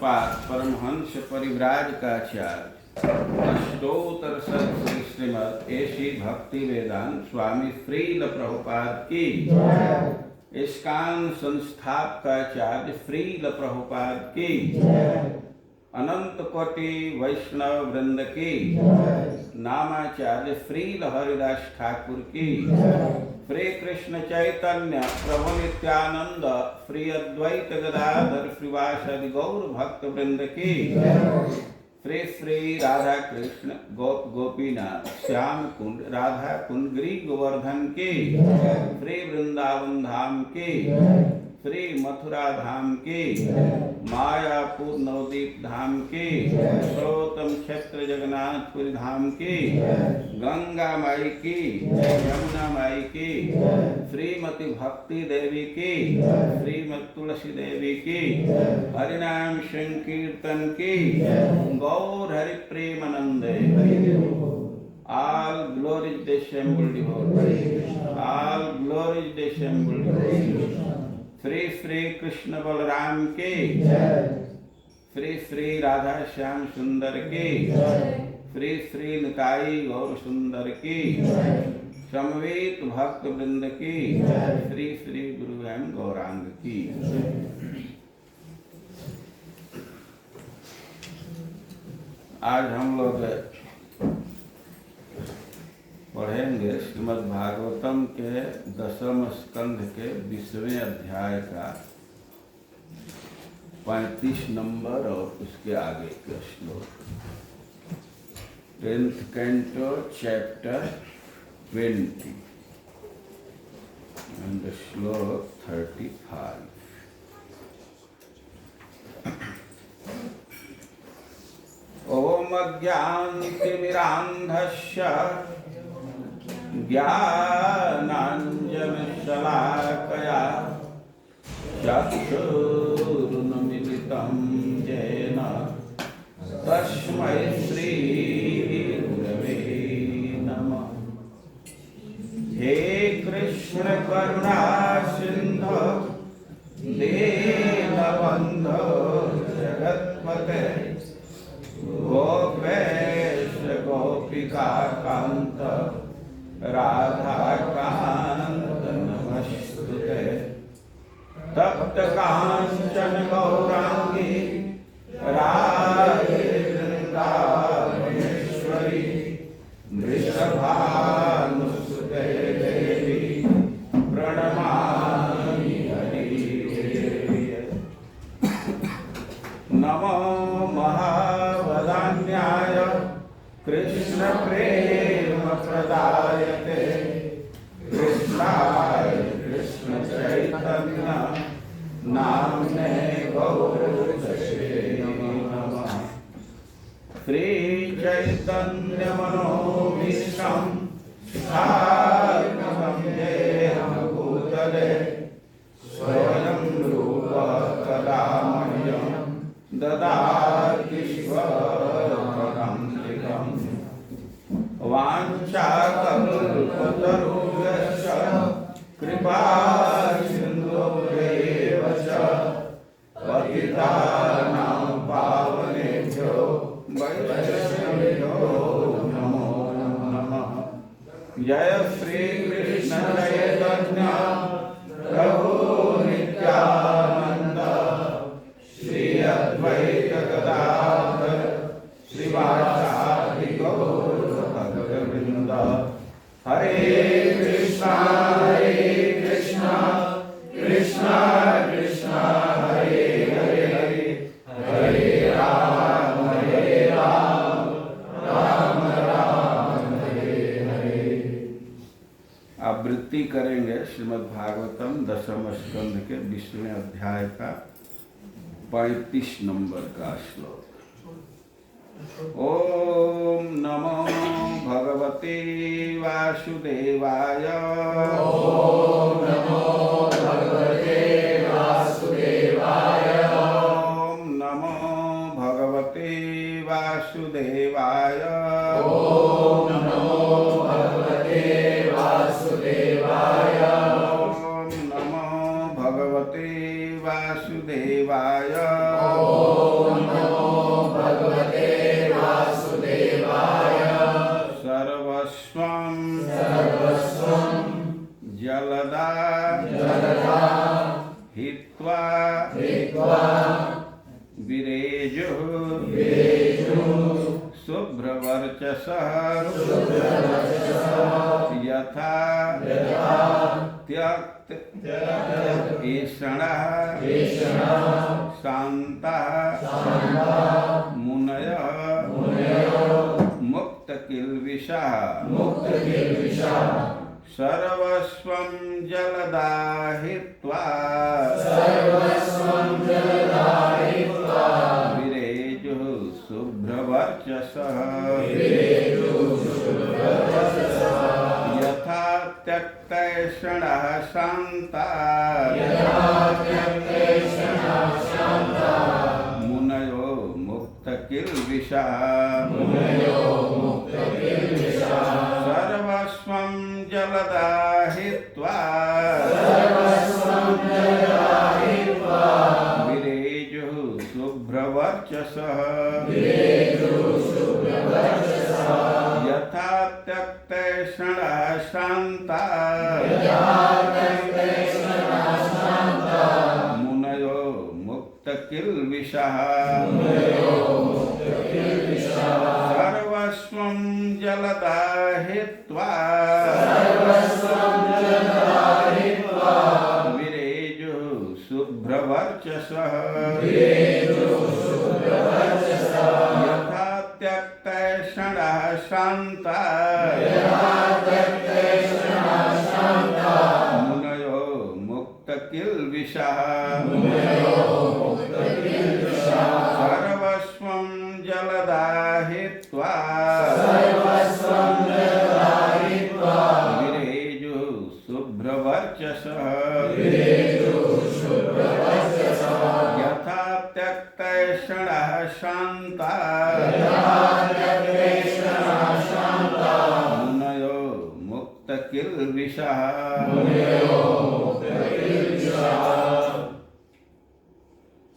पूज्यपाद Paramhans परिव्राजकाचार्य अष्टोत्तर Shri Shrimad AC भक्ति वेदांत स्वामी श्रील प्रभुपाद की इस्कान संस्थापकाचार्य श्रील प्रभुपाद की अनंत कोटि वैष्णव वृंद की नामाचार्य श्रील हरिदास ठाकुर की श्री कृष्ण चैतन्य प्रभु नित्यानंद श्री अद्वैत गदाधर श्रीवासादि गौर भक्त वृंद की श्री श्री राधा कृष्ण गोप गोपीनाथ श्याम कुंड राधा कुंड गिरि गोवर्धन की श्री वृंदावन धाम की श्री मथुरा धाम की मायापुर नवदीप धाम की सर्वोत्तम क्षेत्र जगन्नाथपुरी धाम की गंगा माई की यमुना माई की श्रीमती भक्ति देवी की श्रीमती तुलसी देवी की हरिनाम संकीर्तन की गौर हरि प्रेमानंदे All glory is the assembled devotees. All glory is the assembled devotees. Shri Shri Krishna Balram के श्री श्री राधा श्याम सुंदर के श्री श्री निताई गौर सुंदर की समवेत भक्त वृंद की श्री श्री गुरु एवं गौरांग की। आज हम लोग पढ़ेंगे श्रीमद् भागवतम के 10वें स्कंध के 20वें अध्याय का 35 नंबर और उसके आगे के श्लोक। 10th canto chapter 20 and the श्लोक 35। ओम अज्ञानतिमिरान्धस्य ज्ञानाञ्जनशलाकया चक्षुरुन्मीलितं येन तस्मै श्रीगुरवे नमः। हे कृष्ण करुणा सिन्धु दीनबन्धो जगत्पते गोपेश गोपिका कांत राधा कांत नमस्तुते। तप्त कांचन गौरांगी राधे वृंदावनेश्वरी वृषभानुसुते देवी प्रणमामि हरिप्रिये। नमो महावदान्याय कृष्ण प्रेम प्रदायते कृष्णाय कृष्ण चैतन्य नाम्ने गौरसे नमः। श्री चैतन्य मनोभीष्टं स्थापितं येन भूतले स्वयं रूप कदा मह्यं ददाति स्वपदं लिखम्। वाञ्छाकल्पतरुभ्यश्च कृपा सिन्धुभ्येव च पतितानां पावनेभ्यो वैष्णवेभ्यो नमो नमः। जय श्री कृष्ण चैतन्य प्रभु नित्यानंद श्री अद्वैत गदाधर श्रीवासादि गौर भक्तवृंद। हरे कृष्णा कृष्णा कृष्णा हरे हरे हरे राम राम राम हरे हरे। आवृत्ति करेंगे श्रीमद् भागवतम 10वें स्कंध के 20वें अध्याय का 35 नंबर का श्लोक। ओम नमो भगवते वासुदेवाय। ओम नमो भगवते वासुदेवाय। ओम नमो भगवते वासुदेवाय। ओम नमो भगवते वासुदेवाय। ओम नमो भगवते वासुदेवाय। ओम सर्वस्वं जलदा जलदा हित्वा हित्वा विरेजुः शुभ्रवर्चसः यथा त्यक्त ईषणः शान्तः मुनयः मुक्तकिल्बिषः सर्वस्वं जलदाहित्वा विरेजुः शुभ्रवर्चसः यथा त्यक्तैषणः शान्तः मुनयो मुक्तकिल्बिषः सर्वस्वं जलदाहित्वा विरेजुः शुभ्रवर्चसः यथा त्यक्तैषणः शान्तः मुनयो मुक्तकिल्बिषः सर्वस्वं जलदाहित्वा विरेजुः शुभ्रवर्चसः यथा त्यक्तैषणः शान्तः मुनयो मुक्तकिल्बिषः सर्वस्वं जलदाहित्वा विरेजुः शुभ्रवर्चसः यथा त्यक्तैषणः शान्तः मुनयो मुक्तकिल्बिषः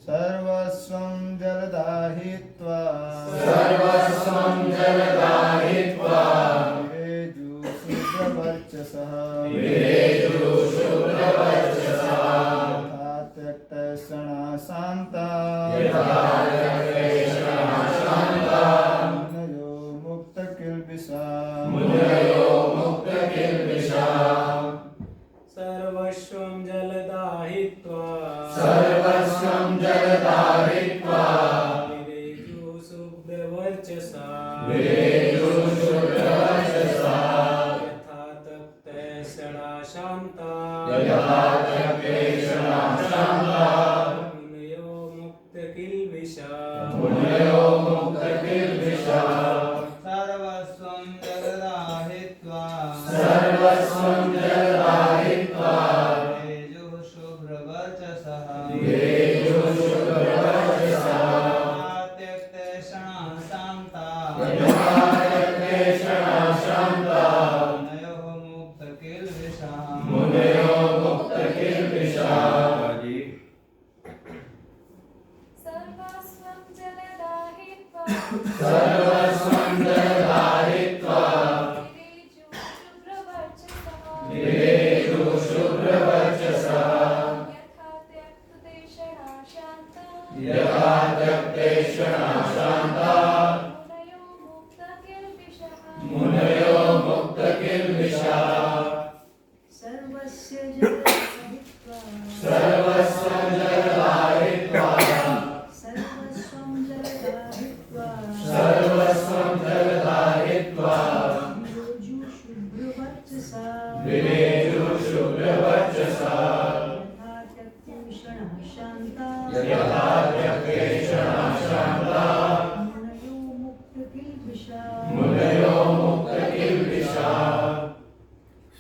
सर्वस्वं जलदाहित्वा विरेजुः शुभ्रवर्चसः यथा त्यक्तैषणः शान्तः मुनयो मुक्तकिल्बिषः सर्वस्वं जलदाहित्वा विरेजुः शुभ्रवर्चसा यथा तप्तैषणा शान्ता मुनयो मुक्तकिल्बिषा सर्वस्वं जलदाहित्वा विरेजुः शुभ्रवर्चसः त्यक्तैषणः शान्तः मुनयो मुक्तकिल्बिषः जी सर्वस्वं जलदाहित्वा विरेजुः शुभ्रवर्चसः यथा त्यक्तैषणः शान्तः मुनयो मुक्तकिल्बिषः सर्वस्य जलदाहित्वा सर्वस्वं जलदाहित्वा विरेजुः शुभ्रवर्चसा यथा त्यक्तैषणः शान्तः मुनयो मुक्तकिल्बिषः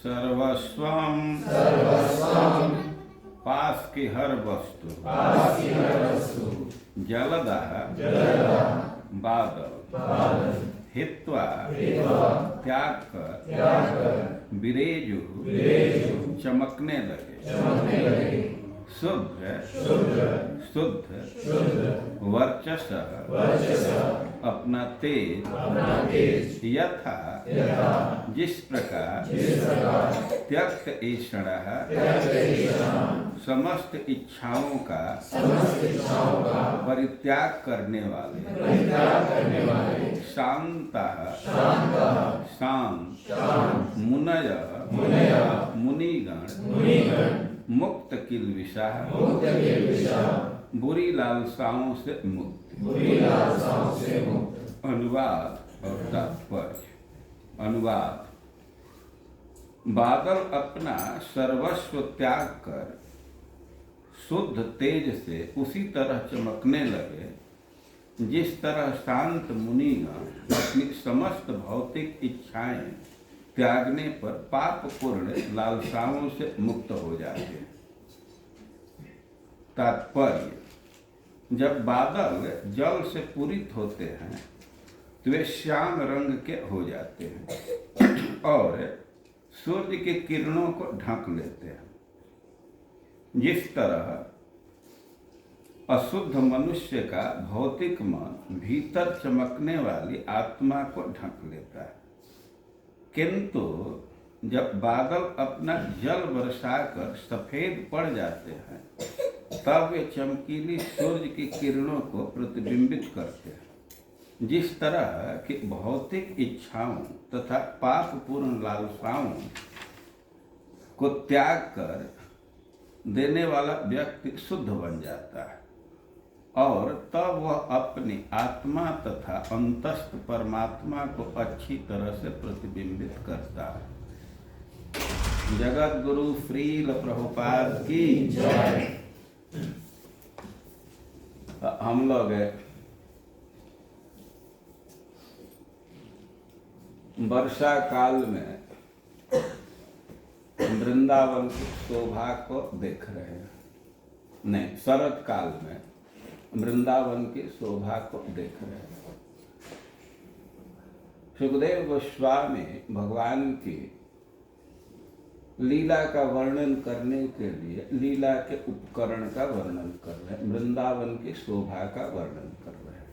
सर्वस्वं पास की हर वस्तु जलदः बादल हित्वा त्याग कर विरेजु चमकने लगे शुभ्र शुद्ध शुद्ध शुद्ध वर्चस वर्चस अपना तेज अपना तेज यथा यथा जिस प्रकार जिस प्रकार त्यक्त ईषण त्यक्त ईषण समस्त इच्छाओं का समस्त इच्छाओं का परित्याग करने वाले परित्याग करने वाले शांता शांत शांत शांत मुनय मुनय मुनिगण मुनिगण मुक्त किल्बिषा मुक्त किल्बिषा बुरी लालसाओं से मुक्त। बुरी लालसाओं से मुक्त। अनुवाद और तात्पर्य। अनुवाद। बादल अपना सर्वस्व त्याग कर शुद्ध तेज से उसी तरह चमकने लगे जिस तरह शांत मुनिगण अपनी समस्त भौतिक इच्छाएं त्यागने पर पापपूर्ण लालसाओं से मुक्त हो जाते हैं। तात्पर्य। जब बादल जल से पूरित होते हैं तो वे श्याम रंग के हो जाते हैं और सूर्य की किरणों को ढक लेते हैं। जिस तरह अशुद्ध मनुष्य का भौतिक मन भीतर चमकने वाली आत्मा को ढक लेता है, किंतु जब बादल अपना जल बरसाकर सफेद पड़ जाते हैं तब वे चमकीली सूर्य की किरणों को प्रतिबिंबित करते हैं। जिस तरह की भौतिक इच्छाओं तथा पापपूर्ण लालसाओं को त्याग कर देने वाला व्यक्ति शुद्ध बन जाता है और तब वह अपनी आत्मा तथा अंतस्थ परमात्मा को अच्छी तरह से प्रतिबिंबित करता है। जगत गुरु श्रील प्रभुपाद की जय। हम लोग वर्षा काल में वृंदावन की शोभा को देख रहे हैं। नहीं, शरद काल में वृंदावन की शोभा को देख रहे हैं। सुखदेव गोस्वामी भगवान की लीला का वर्णन करने के लिए लीला के उपकरण का वर्णन कर रहे हैं, वृंदावन की शोभा का वर्णन कर रहे हैं।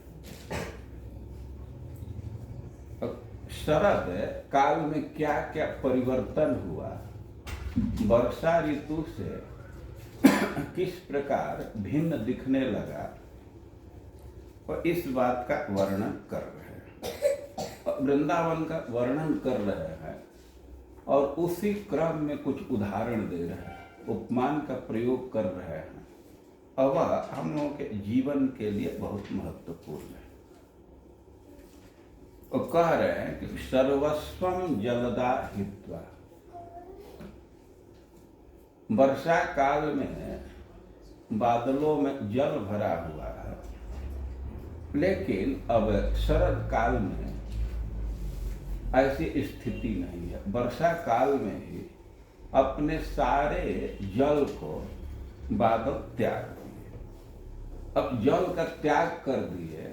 शरद काल में क्या क्या परिवर्तन हुआ, वर्षा ऋतु से किस प्रकार भिन्न दिखने लगा और इस बात का वर्णन कर रहे हैं। वृंदावन का वर्णन कर रहे हैं और उसी क्रम में कुछ उदाहरण दे रहे हैं, उपमान का प्रयोग कर रहे हैं और वह हम लोगों के जीवन के लिए बहुत महत्वपूर्ण है। और कह रहे हैं कि सर्वस्वम जलदा हित्वा। वर्षा काल में बादलों में जल भरा हुआ है, लेकिन अब शरद काल में ऐसी स्थिति नहीं है। वर्षा काल में ही अपने सारे जल को बादल त्याग दिए। अब जल का त्याग कर दिए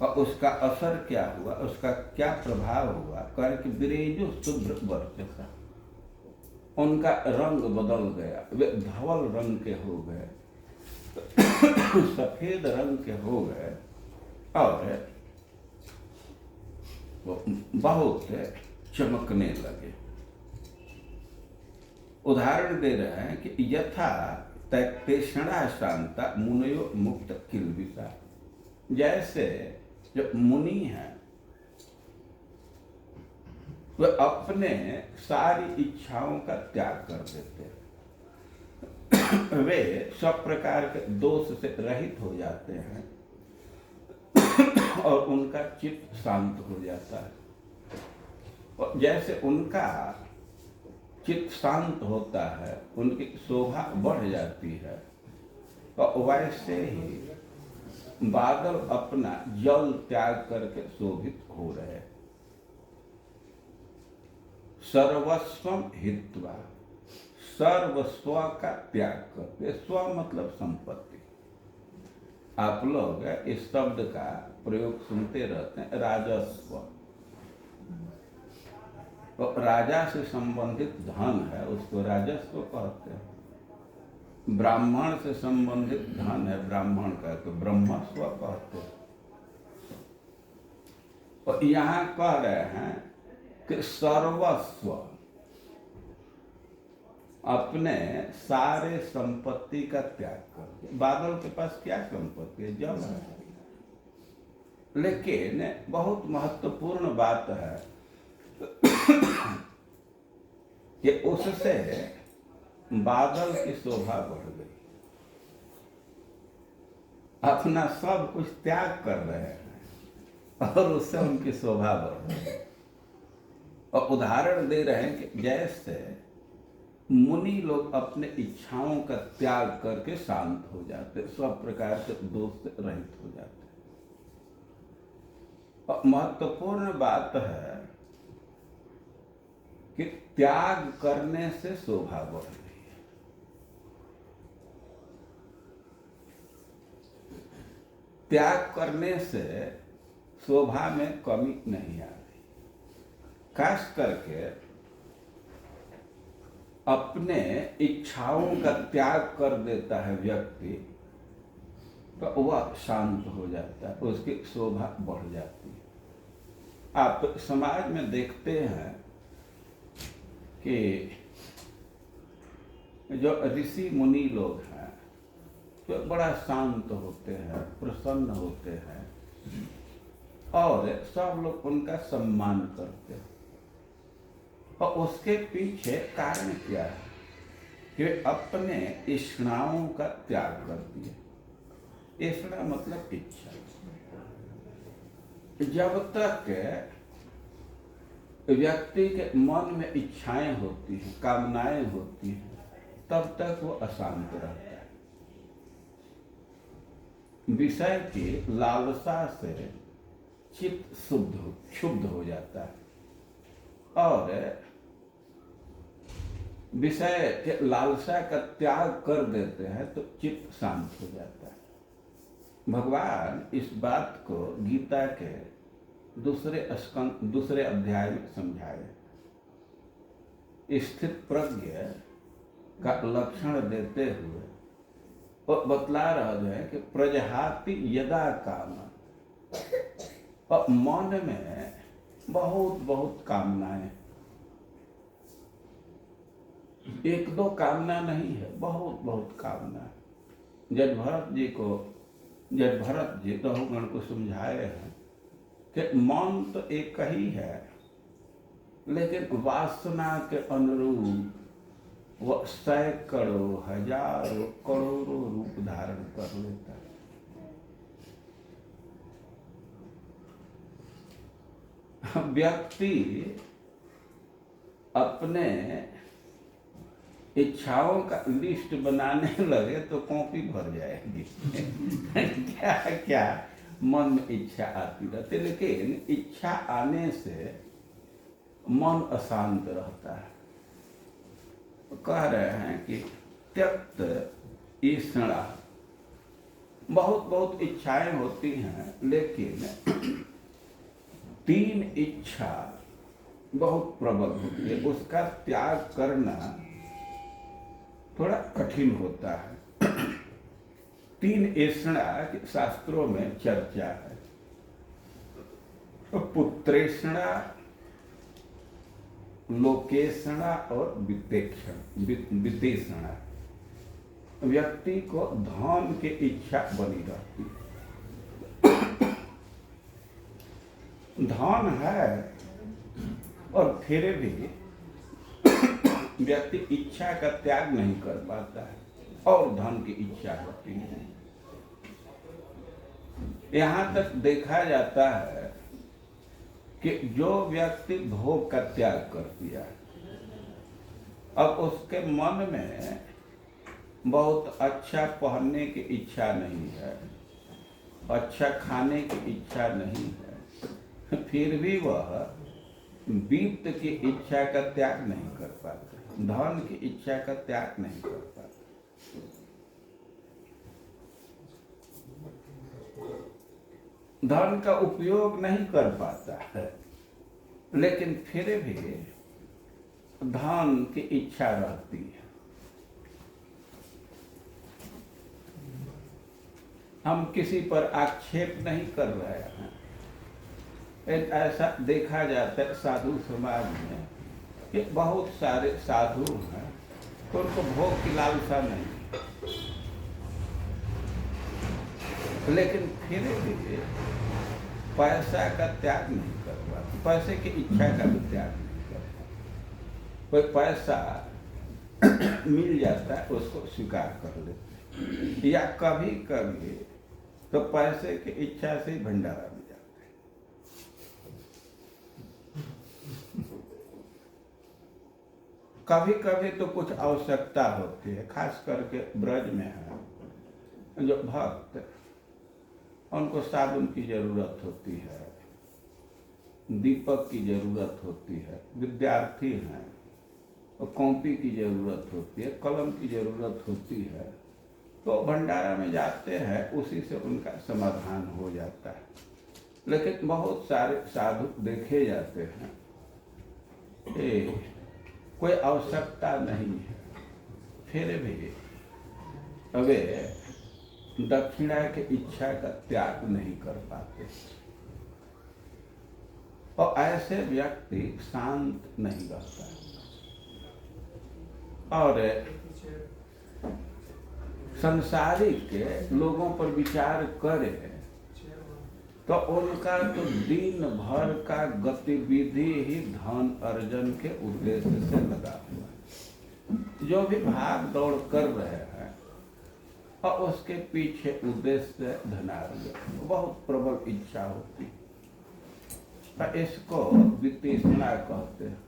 और उसका असर क्या हुआ, उसका क्या प्रभाव हुआ, कह कि विरेजो शुभ्र वर्चसा, उनका रंग बदल गया, वे धवल रंग के हो गए, सफेद रंग के हो गए और वो बहुत चमकने लगे। उदाहरण दे रहे हैं कि यथा तैक्तेषणा शांता मुनयो मुक्त किल्बिषा। जैसे जो मुनि हैं वे अपने सारी इच्छाओं का त्याग कर देते हैं, वे सब प्रकार के दोष से रहित हो जाते हैं और उनका चित्त शांत हो जाता है। और जैसे उनका चित्त शांत होता है, उनकी शोभा बढ़ जाती है, और वैसे ही बादल अपना जल त्याग करके शोभित हो रहे। सर्वस्वम हित्वा, सर्वस्व का त्याग करते। स्व मतलब संपत्ति। आप लोग इस शब्द का प्रयोग सुनते रहते हैं, राजस्व। तो राजा से संबंधित धन है, उसको राजस्व कहते हैं। ब्राह्मण से संबंधित धन है, ब्राह्मण का तो ब्रह्मस्व कहते हैं। और यहाँ कह रहे हैं कि सर्वस्व, अपने सारे संपत्ति का त्याग कर। बादल के पास क्या संपत्ति है? जल है। लेकिन बहुत महत्वपूर्ण बात है कि उससे बादल की शोभा बढ़ गई। अपना सब कुछ त्याग कर रहे हैं और उससे उनकी शोभा बढ़ रही है। और उदाहरण दे रहे हैं कि जैसे मुनि लोग अपने इच्छाओं का त्याग करके शांत हो जाते, सब प्रकार के दोष से रहित हो जाते। और महत्वपूर्ण बात है कि त्याग करने से शोभा बढ़ रही है। त्याग करने से शोभा में कमी नहीं आ रही। खास करके अपने इच्छाओं का त्याग कर देता है व्यक्ति, तो वह शांत हो जाता है, उसकी शोभा बढ़ जाती है। आप समाज में देखते हैं कि जो ऋषि मुनि लोग हैं, जो बड़ा शांत होते हैं, प्रसन्न होते हैं और सब लोग उनका सम्मान करते हैं। और उसके पीछे कारण क्या है कि अपने इच्छाओं का त्याग कर दिए। इच्छा मतलब इच्छा। जब तक व्यक्ति के मन में इच्छाएं होती हैं, कामनाएं होती हैं, तब तक वो अशांत रहता है। विषय की लालसा से चित्त क्षुब्ध हो जाता है और विषय के लालसा का त्याग कर देते हैं तो चित्त शांत हो जाता है। भगवान इस बात को गीता के दूसरे अध्याय में समझाए। स्थित प्रज्ञ का लक्षण देते हुए वो बतला रहे हैं कि प्रजहाति यदा काम, और मन में बहुत बहुत कामनाएं, एक दो कामना नहीं है, बहुत बहुत कामना। जब भरत जी रघुगण को समझाए हैं कि मन तो एक ही है, लेकिन वासना के अनुरूप वह सैकड़ों हजारों करोड़ों रूप धारण कर लेता है। व्यक्ति अपने इच्छाओं का लिस्ट बनाने लगे तो कॉपी भर जाएगी। क्या क्या मन में इच्छा आती रहती, लेकिन इच्छा आने से मन अशांत रहता है। तो कह रहे हैं कि त्यक्त ईषणा, बहुत बहुत इच्छाएं होती हैं, लेकिन तीन इच्छा बहुत प्रबल होती है, उसका त्याग करना थोड़ा कठिन होता है। तीन ऐषणा के शास्त्रों में चर्चा है। तो पुत्रेषणा, लोकेषणा और वित्तेषणा। व्यक्ति को धन की इच्छा बनी रहती है। धन है और फिर भी व्यक्ति इच्छा का त्याग नहीं कर पाता है और धन की इच्छा होती है। यहाँ तक देखा जाता है कि जो व्यक्ति भोग का त्याग कर दिया, अब उसके मन में बहुत अच्छा पहनने की इच्छा नहीं है, अच्छा खाने की इच्छा नहीं है, फिर भी वह वित्त की इच्छा का त्याग नहीं कर पाता, धन की इच्छा का त्याग नहीं कर पाता। धन का उपयोग नहीं कर पाता है, लेकिन फिर भी धन की इच्छा रहती है। हम किसी पर आक्षेप नहीं कर रहे हैं। ऐसा देखा जाता है साधु समाज में कि बहुत सारे साधु हैं तो उनको भोग की लालसा नहीं, लेकिन फिर भी पैसा का त्याग नहीं कर पाते, पैसे की इच्छा का भी त्याग नहीं कर पाते। कोई पैसा मिल जाता है उसको स्वीकार कर लेते, या कभी कभी तो पैसे की इच्छा से ही भंडारा में जाते हैं। कभी कभी तो कुछ आवश्यकता होती है, खास करके ब्रज में है जो भक्त, उनको साबुन की जरूरत होती है, दीपक की जरूरत होती है, विद्यार्थी हैं तो कॉपी की जरूरत होती है, कलम की जरूरत होती है, तो भंडारा में जाते हैं, उसी से उनका समाधान हो जाता है। लेकिन बहुत सारे साधु देखे जाते हैं कि कोई आवश्यकता नहीं है, फिर भी वे दक्षिणा की इच्छा का त्याग नहीं कर पाते, और ऐसे व्यक्ति शांत नहीं रहता। और संसारिक लोगों पर विचार करे तो उनका तो दिन भर का गतिविधि ही धन अर्जन के उद्देश्य से लगा हुआ है। जो भी भाग दौड़ कर रहे हैं और उसके पीछे उद्देश्य धनार्जन, बहुत प्रबल इच्छा होती है, इसको वितृष्णा कहते हैं।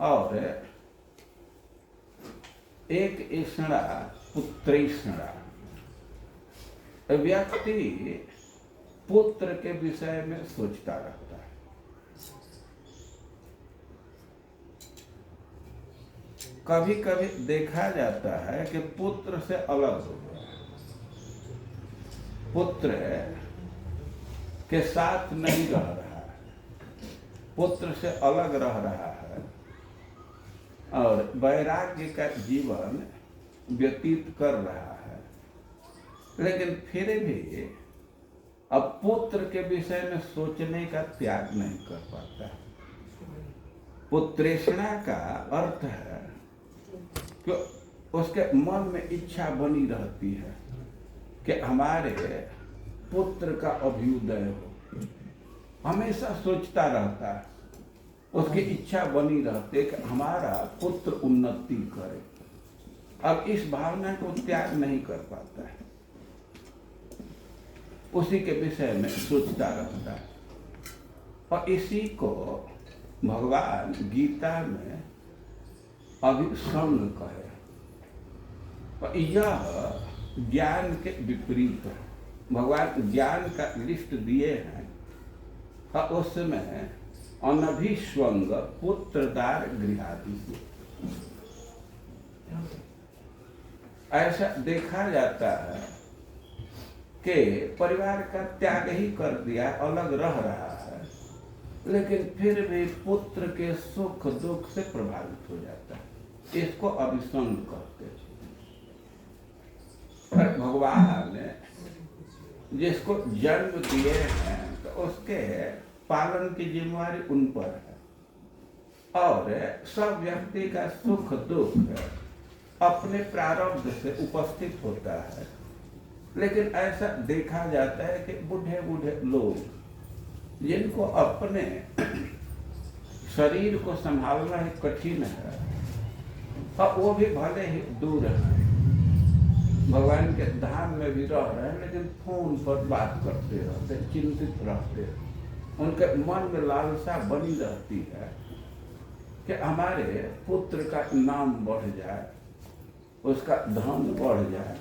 और एक ईष्णा पुत्रेष्णा, व्यक्ति पुत्र के विषय में सोचता रहता है। कभी कभी देखा जाता है कि पुत्र से अलग हो गया, पुत्र के साथ नहीं रह रहा है, पुत्र से अलग रह रहा है और वैराग्य का जीवन व्यतीत कर रहा है, लेकिन फिर भी अब पुत्र के विषय में सोचने का त्याग नहीं कर पाता। पुत्रेषणा का अर्थ है कि उसके मन में इच्छा बनी रहती है कि हमारे पुत्र का अभ्युदय हो, हमेशा सोचता रहता है, उसकी इच्छा बनी रहती है कि हमारा पुत्र उन्नति करे। अब इस भावना को त्याग नहीं कर पाता है, उसी के विषय में सोचता रहता है। और इसी को भगवान गीता में अभिसंग कहे, और यह ज्ञान के विपरीत है। भगवान ज्ञान का लिस्ट दिए हैं और उसमें अनभिस्वंग पुत्रदार गृहादि, ऐसा देखा जाता है कि परिवार का त्याग ही कर दिया, अलग रह रहा है, लेकिन फिर भी पुत्र के सुख दुख से प्रभावित हो जाता है। इसको अभिसंग कहते हैं। पर भगवान जिसको जन्म दिए हैं तो उसके पालन की जिम्मेवारी उन पर है, और सब व्यक्ति का सुख दुख अपने प्रारब्ध से उपस्थित होता है। लेकिन ऐसा देखा जाता है कि बूढ़े बूढ़े लोग जिनको अपने शरीर को संभालना ही कठिन है, और वो भी भले ही दूर है, भगवान के धाम में भी रह रहे हैं, लेकिन फोन पर बात करते रहते, चिंतित रहते, उनके मन में लालसा बनी रहती है कि हमारे पुत्र का नाम बढ़ जाए, उसका धन बढ़ जाए,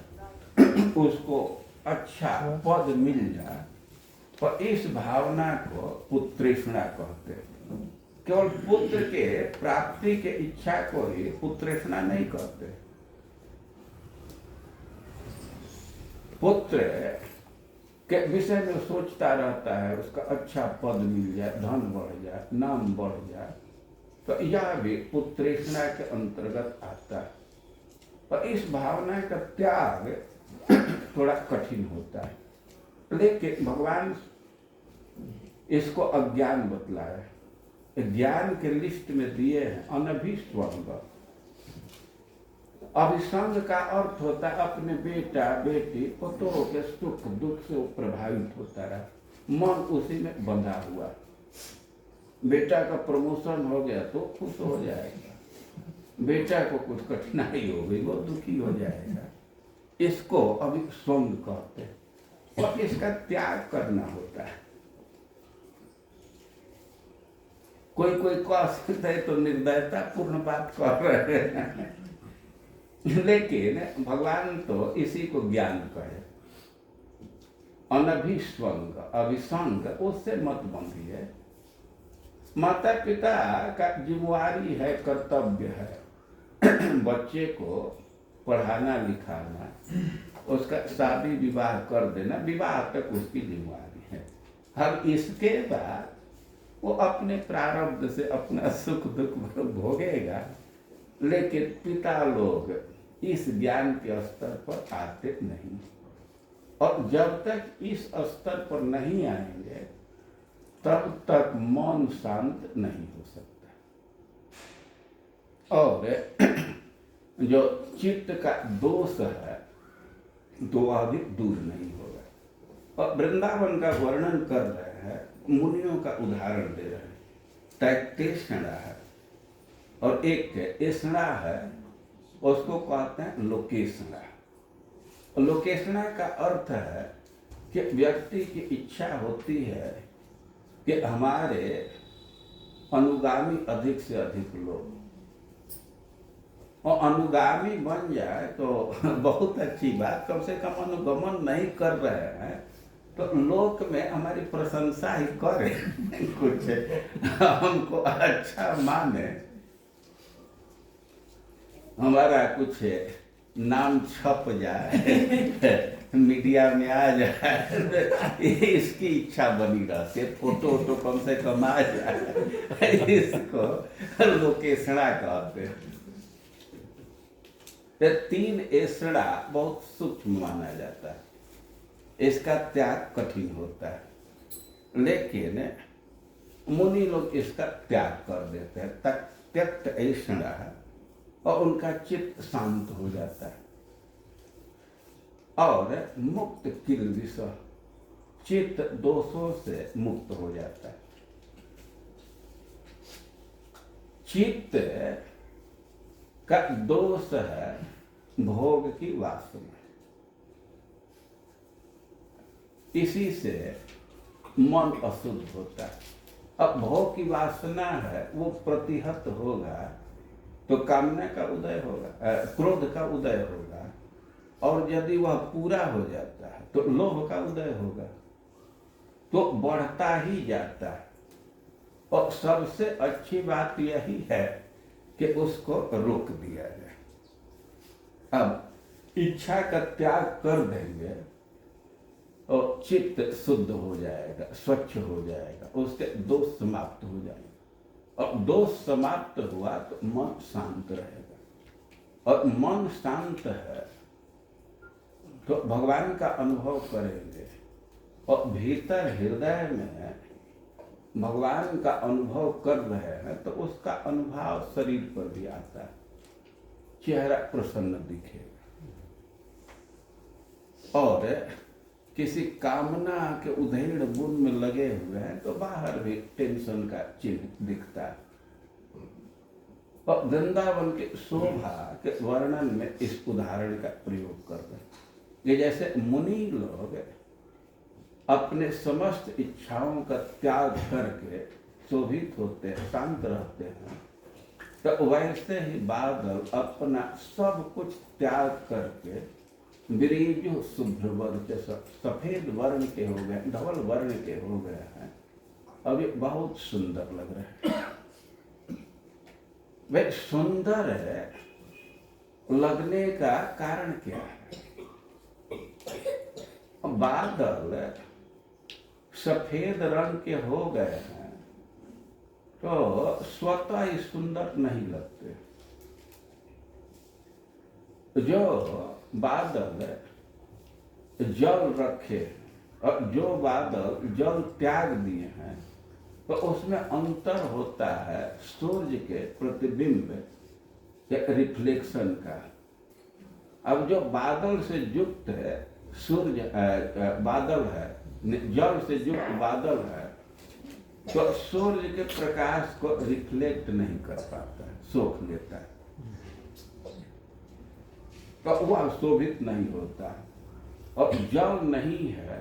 उसको अच्छा पद मिल जाए। और इस भावना को पुत्रेषणा कहते हैं। केवल पुत्र के प्राप्ति के इच्छा को ही पुत्रेषणा नहीं कहते। पुत्र के विषय में सोचता रहता है, उसका अच्छा पद मिल जाए, धन बढ़ जाए, नाम बढ़ जाए, तो यह भी पुत्रेषणा के अंतर्गत आता है। और इस भावना का त्याग थोड़ा कठिन होता है, लेकिन भगवान इसको अज्ञान बतलाया है। ज्ञान के लिस्ट में दिए हैं अनभिस्वंग। अभिसंग का अर्थ होता है अपने बेटा बेटी पुत्रों के सुख दुख से वो प्रभावित होता रहा, मन उसी में बंधा हुआ। बेटा का प्रमोशन हो गया तो खुश हो जाएगा, बेटा को कुछ कठिनाई हो गई वो दुखी हो जाएगा। इसको अभी स्वंग कहते हैं और इसका त्याग करना होता है। कोई कोई कह सकता है तो निर्दयता पूर्ण बात कह रहे हैं, लेकिन भगवान तो इसी को ज्ञान कहे। अनभिस्वंग अभिसंग उससे मत बंधिए। माता पिता का जिम्मेवारी है, कर्तव्य है बच्चे को पढ़ाना लिखाना, उसका शादी विवाह कर देना, विवाह तक उसकी जिम्मेवारी है। हम इसके बाद वो अपने प्रारब्ध से अपना सुख दुख भोगेगा, लेकिन पिता लोग इस ज्ञान के स्तर पर आते नहीं, और जब तक इस स्तर पर नहीं आएंगे तब तक मन शांत नहीं हो सकता, और जो चित्त का दोष है तो वह भी दूर नहीं होगा। और वृंदावन का वर्णन कर रहे हैं, मुनियों का उदाहरण दे रहे हैं। तैक्तेषणा है और एक ऐसणा है, उसको कहते हैं लोकेशणा। लोकेशणा का अर्थ है कि व्यक्ति की इच्छा होती है कि हमारे अनुगामी अधिक से अधिक लोग, और अनुगामी बन जाए तो बहुत अच्छी बात, कम से कम अनुगमन नहीं कर रहे हैं तो लोक में हमारी प्रशंसा ही करे, कुछ हमको अच्छा माने, हमारा कुछ नाम छप जाए मीडिया में आ जाए, इसकी इच्छा बनी रहती है। फोटो वोटो कम से कम आ जाए, इसको लोकेशणा कहते हैं। ये तीन ऐसड़ा बहुत सूक्ष्म माना जाता है, इसका त्याग कठिन होता है, लेकिन मुनि लोग इसका त्याग कर देते हैं। त्यक्त ऐसड़ा है और उनका चित्त शांत हो जाता है, और मुक्त किल्बिष, चित्त दोषों से मुक्त हो जाता है। चित्त का दोष है भोग की वासना, इसी से मन अशुद्ध होता है। अब भोग की वासना है वो प्रतिहत होगा तो कामना का उदय होगा, क्रोध का उदय होगा, और यदि वह पूरा हो जाता है तो लोभ का उदय होगा, तो बढ़ता ही जाता है। और सबसे अच्छी बात यही है कि उसको रोक दिया जाए। अब इच्छा का त्याग कर देंगे और चित्त शुद्ध हो जाएगा, स्वच्छ हो जाएगा, उसके दोष समाप्त हो जाएंगे, और दोष समाप्त हुआ तो मन शांत रहेगा, और मन शांत है तो भगवान का अनुभव करेंगे, और भीतर हृदय में भगवान का अनुभव कर रहे हैं तो उसका अनुभव शरीर पर भी आता है, चेहरा प्रसन्न दिखेगा, और किसी कामना के उधेड़ बुन में लगे हुए हैं तो बाहर भी टेंशन का चिन्ह दिखता है। और वृंदावन के शोभा के वर्णन में इस उदाहरण का प्रयोग कर रहे हैं। ये जैसे मुनि लोग अपने समस्त इच्छाओं का त्याग करके शोभित होते हैं, शांत रहते हैं, तो वैसे ही बादल अपना सब कुछ त्याग करके विरीजु शुभ्र वर्चस, सफेद वर्ण के हो गए, धवल वर्ण के हो गए हैं, अभी बहुत सुंदर लग रहे हैं। वे सुंदर लगने का कारण क्या है? बादल सफेद रंग के हो गए हैं तो स्वतः ही सुंदर नहीं लगते। जो बादल जल रखे और जो बादल जल त्याग दिए हैं तो उसमें अंतर होता है सूर्य के प्रतिबिंब या रिफ्लेक्शन का। अब जो बादल से युक्त है सूर्य बादल है, जल से युक्त बादल है, तो सूर्य के प्रकाश को रिफ्लेक्ट नहीं कर पाता है, सोख लेता है, तो वह शोभित नहीं होता। और जल नहीं है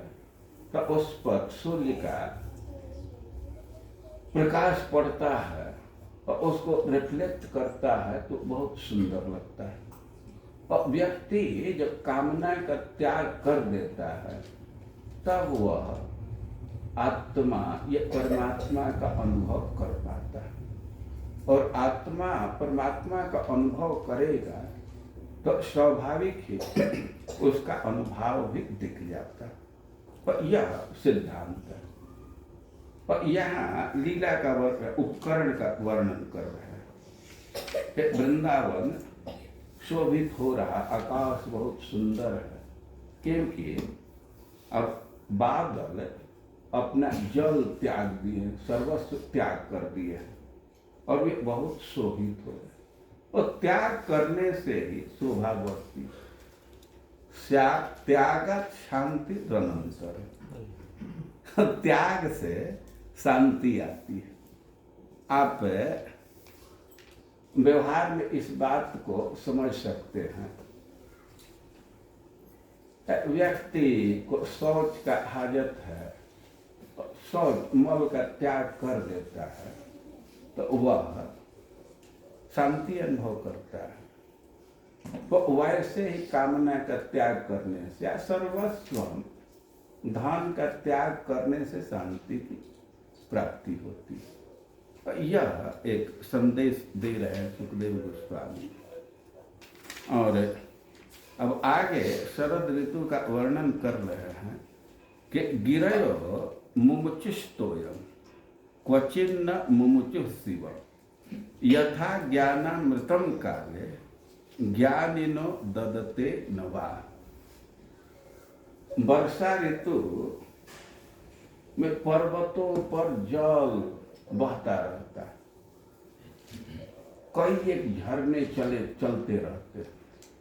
तो उस पर सूर्य का प्रकाश पड़ता है और उसको रिफ्लेक्ट करता है तो बहुत सुंदर लगता है। और व्यक्ति जब कामना का त्याग कर देता है तब वह आत्मा या परमात्मा का अनुभव कर पाता है। और आत्मा परमात्मा का अनुभव करेगा तो स्वाभाविक ही उसका अनुभाव भी दिख जाता है। और यह सिद्धांत है। और यहाँ लीला का उपकरण का वर्णन कर रहे हैं। वृंदावन शोभित हो रहा, आकाश बहुत सुंदर है, क्योंकि अब बादल अपना जल त्याग दिए, सर्वस्व त्याग कर दिए और वे बहुत शोभित हो रहे। और त्याग करने से ही शोभा बढ़ती। त्यागत शांति रनंतर, त्याग से शांति आती है। आप व्यवहार में इस बात को समझ सकते हैं। व्यक्ति को शौच का हाजत है, शौच मल का त्याग कर देता है तो वह शांति अनुभव करता है। तो वैसे ही कामना का त्याग करने से या सर्वस्व धन का त्याग करने से शांति की प्राप्ति होती है। यह एक संदेश दे रहे हैं सुखदेव गोस्वामी। और अब आगे शरद ऋतु का वर्णन कर रहे हैं कि गिरयो मुमुचुस्तोयम क्वचिन्न मुमुचु शिव यथा ज्ञानामृतम काले ज्ञानिनो ददते नवा। वर्षा ऋतु में पर्वतों पर जल बहता रहता है, कई एक झरने चलते रहते,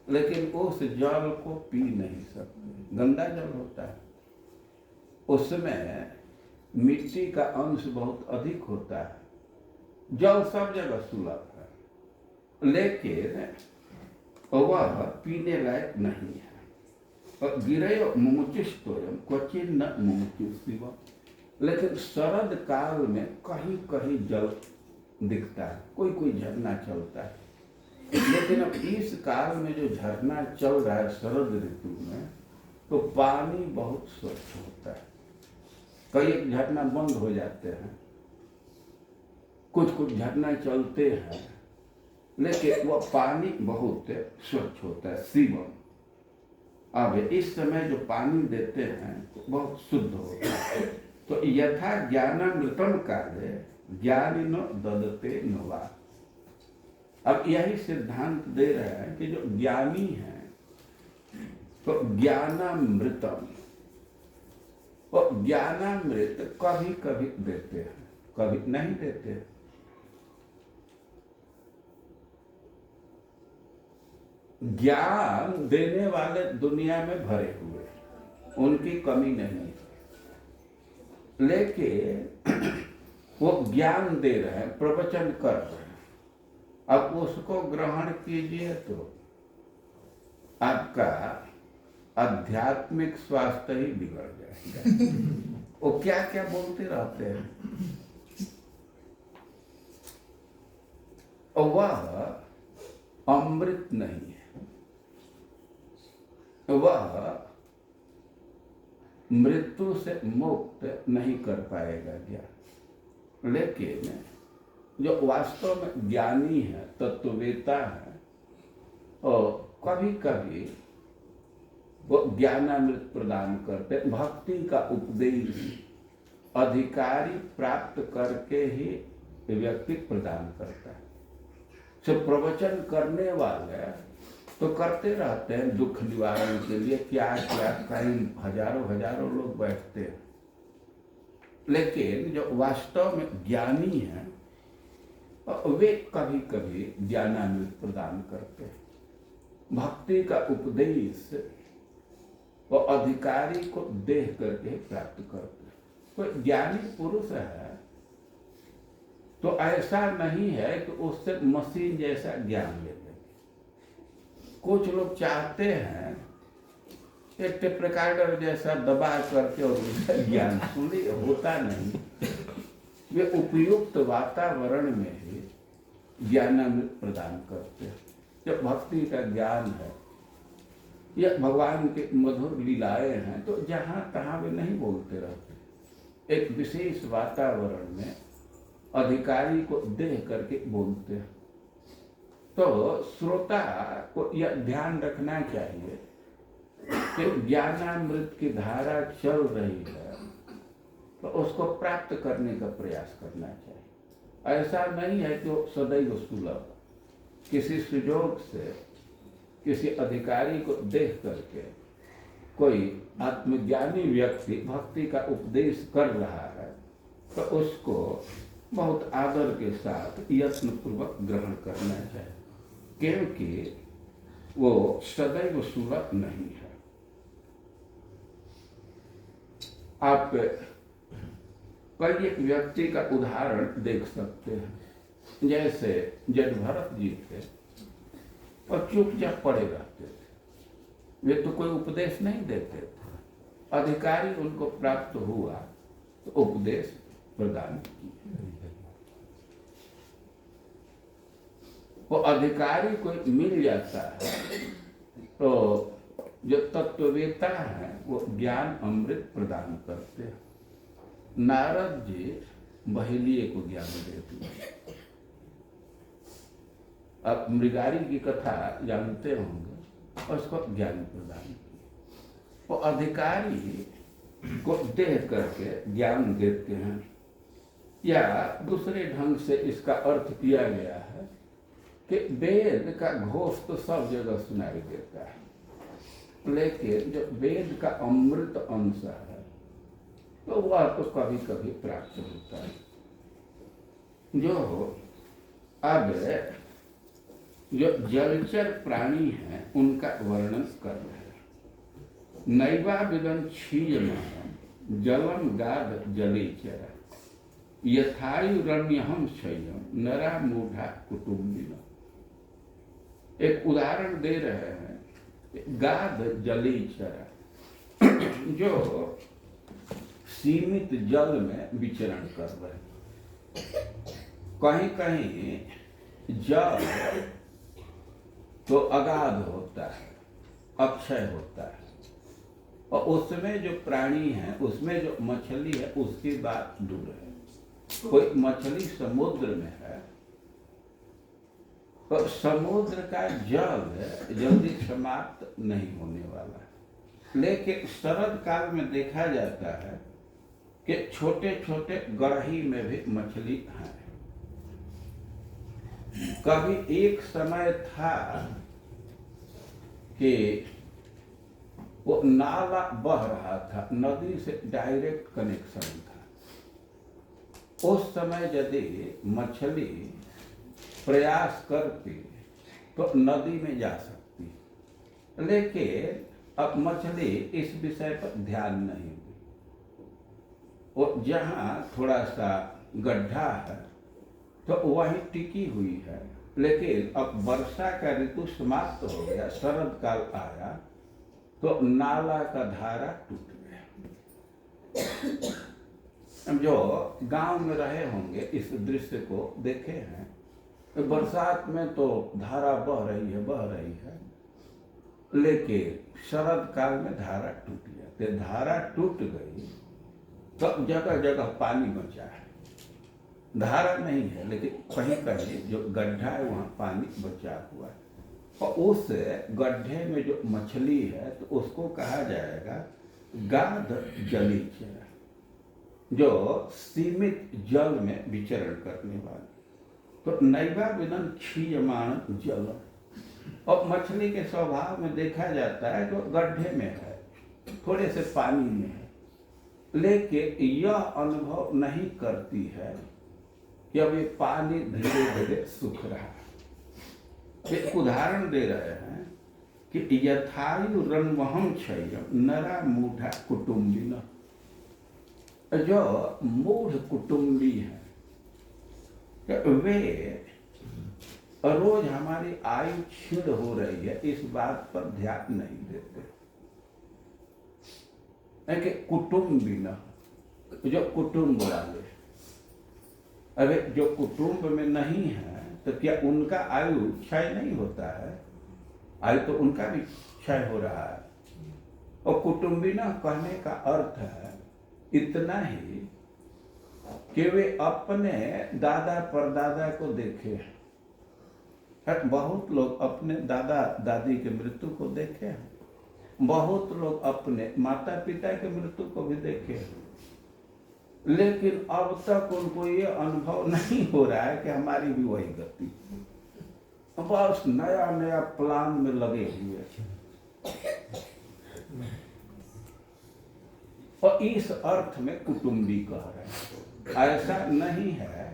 लेकिन उस जल को पी नहीं सकते, गंदा जल होता है। उसमें मिट्टी का अंश बहुत अधिक होता है। जल सब जगह सुलभ है, लेकिन वह पीने लायक नहीं है। और गिरयो मुमुचुस्तोयम क्वचिन न मुमुचु शिव, लेकिन शरद काल में कहीं कहीं जल दिखता है, कोई कोई झरना चलता है। लेकिन अब इस काल में जो झरना चल रहा है शरद ऋतु में, तो पानी बहुत स्वच्छ होता है। कई झरना बंद हो जाते हैं, कुछ कुछ झरना चलते हैं, लेकिन वह पानी बहुत स्वच्छ होता है, शिवम। अब इस समय जो पानी देते हैं तो बहुत शुद्ध होता है। तो यथा ज्ञानामृतम काले ज्ञानिनो ददते नवा। अब यही सिद्धांत दे रहे हैं कि जो ज्ञानी है तो ज्ञानामृतम, और ज्ञानामृत कभी कभी देते हैं, कभी नहीं देते। ज्ञान देने वाले दुनिया में भरे हुए, उनकी कमी नहीं है, लेकिन वो ज्ञान दे रहे हैं, प्रवचन कर रहे हैं। अब उसको ग्रहण कीजिए तो आपका आध्यात्मिक स्वास्थ्य ही बिगड़ जाएगा। वो क्या क्या बोलते रहते हैं, और वह अमृत नहीं है, वह मृत्यु से मुक्त नहीं कर पाएगा ज्ञान। लेकिन जो वास्तव में ज्ञानी है, तत्ववेता है, और कभी कभी वो ज्ञानामृत प्रदान करते, भक्ति का उपदेश अधिकारी प्राप्त करके ही व्यक्ति प्रदान करता है। तो प्रवचन करने वाले तो करते रहते हैं दुख निवारण के लिए, क्या क्या कई हजारों लोग बैठते हैं। लेकिन जो वास्तव में ज्ञानी हैं वे कभी कभी ज्ञानामृत प्रदान करते हैं। भक्ति का उपदेश वो अधिकारी को देख करके प्राप्त करते हैं। कोई ज्ञानी पुरुष है तो ऐसा नहीं है कि उससे मशीन जैसा ज्ञान ले लेंगे। कुछ लोग चाहते हैं एक टेप रिकॉर्डर जैसा दबा करके और उसका ज्ञान सुने, होता नहीं। वे उपयुक्त वातावरण में ही ज्ञानामृत प्रदान करते हैं। जब भक्ति का ज्ञान है या भगवान के मधुर लीलाएं हैं तो जहाँ तहाँ वे नहीं बोलते रहते। एक विशेष वातावरण में अधिकारी को देख करके बोलते हैं। तो श्रोता को यह ध्यान रखना चाहिए कि ज्ञानामृत की धारा चल रही है तो उसको प्राप्त करने का प्रयास करना चाहिए। ऐसा नहीं है कि वो सदैव सुलभ, किसी सुयोग से किसी अधिकारी को देख करके कोई आत्मज्ञानी व्यक्ति भक्ति का उपदेश कर रहा है तो उसको बहुत आदर के साथ यत्न पूर्वक ग्रहण करना चाहिए, क्योंकि वो सदैव सुलभ नहीं है। आप कई एक व्यक्ति का उदाहरण देख सकते हैं। जैसे जड भरत जी थे और चुपचाप पड़े रहते थे, वे तो कोई उपदेश नहीं देते थे। अधिकारी उनको प्राप्त हुआ तो उपदेश प्रदान किया। वो अधिकारी कोई मिल जाता है तो जो तत्ववेता है वो ज्ञान अमृत प्रदान करते हैं। नारद जी बहेलिए को ज्ञान देते हैं। आप मृगारी की कथा जानते होंगे, उसको ज्ञान प्रदान किया। वो अधिकारी को देख करके ज्ञान देते हैं। या दूसरे ढंग से इसका अर्थ किया गया है कि वेद का घोष तो सब जगह सुनाई देता है, लेकिन जो वेद का अमृत अंश है तो वह तो कभी कभी प्राप्त होता है। जो अब जो जलचर प्राणी हैं उनका वर्णन कर रहे हैं। नैवा विदन क्षीयमानं जलम गाद जलेचर यथायुरण्यहं शय्यं नरा मूढ़ा कुटुम्बिनः। एक उदाहरण दे रहे हैं। गाद जलेचर जो सीमित जल में विचरण कर रहे हैं। कहीं कहीं जल तो अगाध होता है, अक्षय होता है, और उसमें जो प्राणी है, उसमें जो मछली है, उसकी बात दूर है। कोई मछली समुद्र में है तो समुद्र का जल जल्दी समाप्त नहीं होने वाला है। लेकिन शरद काल में देखा जाता है कि छोटे छोटे गढ़ही में भी मछली है। कभी एक समय था कि वो नाला बह रहा था, नदी से डायरेक्ट कनेक्शन था। उस समय यदि मछली प्रयास करती तो नदी में जा सकती, लेकिन अब मछली इस विषय पर ध्यान नहीं दी। वो जहाँ थोड़ा सा गड्ढा है तो वही टिकी हुई है। लेकिन अब वर्षा का ऋतु समाप्त हो गया, शरद काल आया तो नाला का धारा टूट गया। जो गांव में रहे होंगे इस दृश्य को देखे हैं, बरसात में तो धारा बह रही है, लेकिन शरद काल में धारा टूट जाती है। धारा टूट गई तो जगह जगह पानी बचा है। धारा नहीं है, लेकिन कहीं कहीं जो गड्ढा है वहाँ पानी बचा हुआ है, और उस गड्ढे में जो मछली है तो उसको कहा जाएगा गाद जलीचर, जो सीमित जल में विचरण करने वाली। तो नैवा विदन क्षीयमानं जल, और मछली के स्वभाव में देखा जाता है कि गड्ढे में है, थोड़े से पानी में है, लेकिन यह अनुभव नहीं करती है कि अब ये पानी धीरे धीरे सूख रहा है। एक उदाहरण दे रहे हैं कि यथायु रणवहम क्षयम नरा मूढ़ा कुटुम्बिन, जो मूढ़ कुटुंबी है वे रोज हमारी आयु क्षीण हो रही है इस बात पर ध्यान नहीं देते। कि कुटुंबी न, जो कुटुंब वाले, अरे जो कुटुंब में नहीं है तो क्या उनका आयु क्षय नहीं होता है? आयु तो उनका भी क्षय हो रहा है। और कुटुंबी न कहने का अर्थ है इतना ही कि वे अपने दादा परदादा को देखे हैं। बहुत लोग अपने दादा दादी के मृत्यु को देखे हैं, बहुत लोग अपने माता पिता के मृत्यु को भी देखे हैं, लेकिन अब तक उनको ये अनुभव नहीं हो रहा है कि हमारी भी वही गति। बस नया नया प्लान में लगे हुए, और इस अर्थ में कुटुंबी कह रहे हैं। ऐसा नहीं है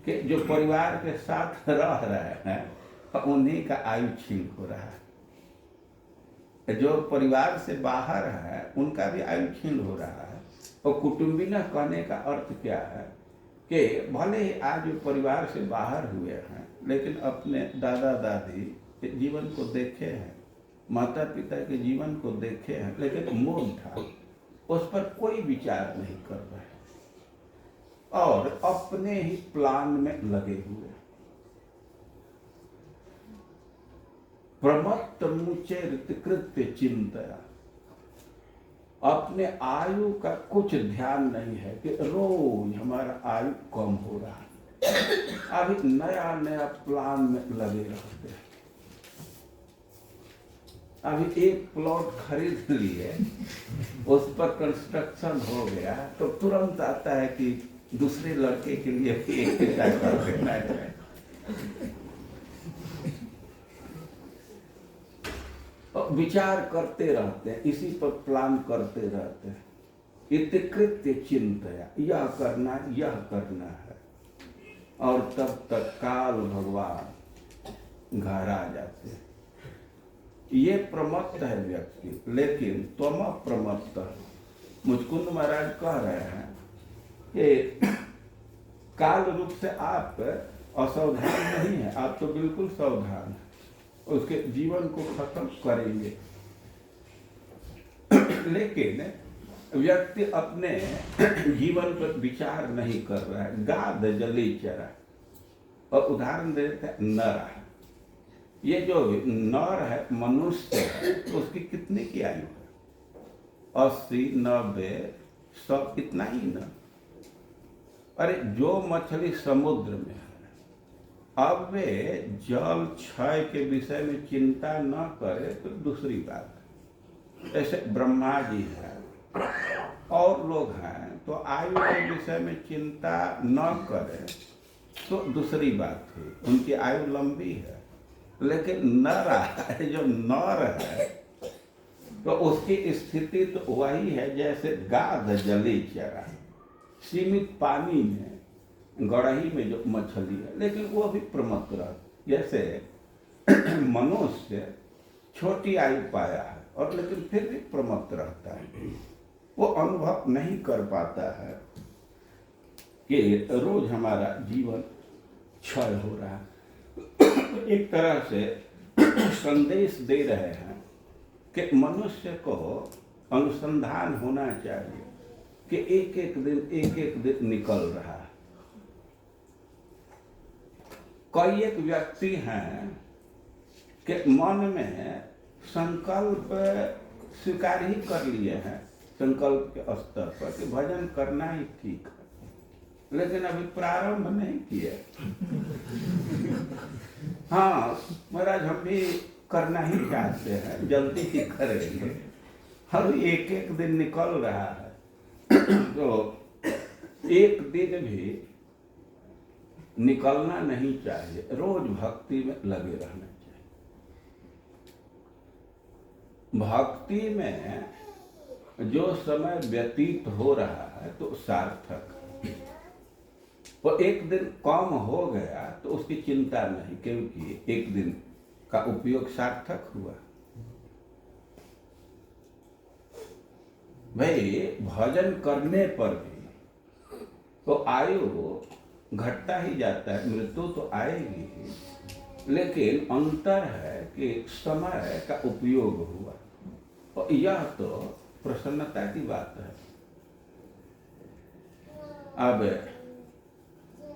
कि जो परिवार के साथ रह रहे हैं उन्हीं का आयु क्षीण हो रहा है, जो परिवार से बाहर है उनका भी आयु क्षीण हो रहा है। और कुटुंबी न कहने का अर्थ क्या है कि भले ही आज वो परिवार से बाहर हुए हैं, लेकिन अपने दादा दादी के जीवन को देखे हैं, माता पिता के जीवन को देखे हैं, लेकिन मूढ़ था, उस पर कोई विचार नहीं कर रहे और अपने ही प्लान में लगे हुए। प्रमत्त मुचेरित कृत्य चिंतया, अपने आयु का कुछ ध्यान नहीं है कि रोज हमारा आयु कम हो रहा है, अभी नया नया प्लान में लगे रहते हैं। अभी एक प्लॉट खरीद लिए, उस पर कंस्ट्रक्शन हो गया तो तुरंत आता है कि दूसरे लड़के के लिए भी एक पिता कर देना है। विचार करते रहते हैं, इसी पर प्लान करते रहते हैं। इतिकृत्य चिंतया, यह करना है, और तब तक काल भगवान घर आ जाते हैं। ये प्रमत्त है व्यक्ति, लेकिन त्वम प्रमत्त, मुचकुंद महाराज कह रहे हैं कि काल रूप से आप असावधान नहीं है, आप तो बिल्कुल सावधान है, उसके जीवन को खत्म करेंगे। लेकिन व्यक्ति अपने जीवन पर विचार नहीं कर रहा है। गाध जली चरा, और उदाहरण देते हैं नर। ये जो नर है मनुष्य है, उसकी कितने की आयु है? 80, 90, 100, इतना ही ना। अरे जो मछली समुद्र में है, अब वे जल क्षय के विषय में चिंता न करे तो दूसरी बात है। जैसे ब्रह्मा जी है और लोग हैं, तो आयु के विषय में चिंता न करे तो दूसरी बात है, उनकी आयु लंबी है। लेकिन नर है, जो नर है, तो उसकी स्थिति तो वही है जैसे गाध जली चरा, सीमित पानी में गड़ही में जो मछली है, लेकिन वो भी प्रमत्त रहा। जैसे मनुष्य छोटी आयु पाया है और लेकिन फिर भी प्रमत्त रहता है, वो अनुभव नहीं कर पाता है कि रोज हमारा जीवन क्षय हो रहा है। एक तरह से संदेश दे रहे हैं कि मनुष्य को अनुसंधान होना चाहिए कि एक एक दिन निकल रहा है। कई एक व्यक्ति हैं कि मन में संकल्प स्वीकार ही कर लिए हैं, संकल्प के स्तर पर कि भजन करना ही ठीक है, लेकिन अभी प्रारंभ नहीं किए। हाँ महाराज, हम भी करना ही चाहते हैं, जल्दी ही करेंगे, हर एक दिन निकल रहा है। तो एक दिन भी निकलना नहीं चाहिए, रोज भक्ति में लगे रहना चाहिए। भक्ति में जो समय व्यतीत हो रहा है तो सार्थक, वो एक दिन कम हो गया तो उसकी चिंता नहीं, क्योंकि एक दिन का उपयोग सार्थक हुआ। भाई भजन करने पर भी तो आयु घटता ही जाता है, मृत्यु तो आएगी ही, लेकिन अंतर है कि समय का उपयोग हुआ, और यह तो प्रसन्नता की बात है। अब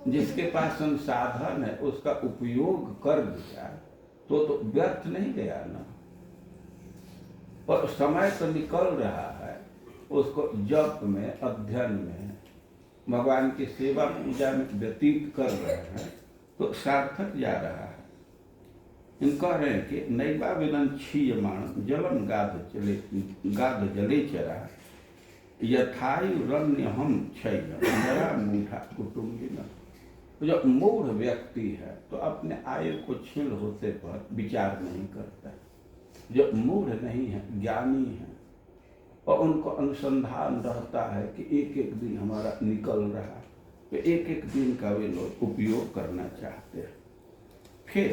जिसके पास संसाधन है उसका उपयोग कर दिया तो व्यर्थ नहीं गया ना, और समय तो निकल रहा है, उसको जप में, अध्ययन में, भगवान की सेवा पूजा में व्यतीत कर रहे हैं तो सार्थक जा रहा है। इन कह रहे हैं कि नैवा विदन क्षीयमाण जलम गाध जले चरा यथायुरण्य हम क्षय जरा मूढ़ा कुटुंबी न। जो मूढ़ व्यक्ति है तो अपने आयु को क्षीण होते पर विचार नहीं करता। जो मूढ़ नहीं है, ज्ञानी है, और उनको अनुसंधान रहता है कि एक एक दिन हमारा निकल रहा है, तो एक एक दिन का वे लोग उपयोग करना चाहते हैं। फिर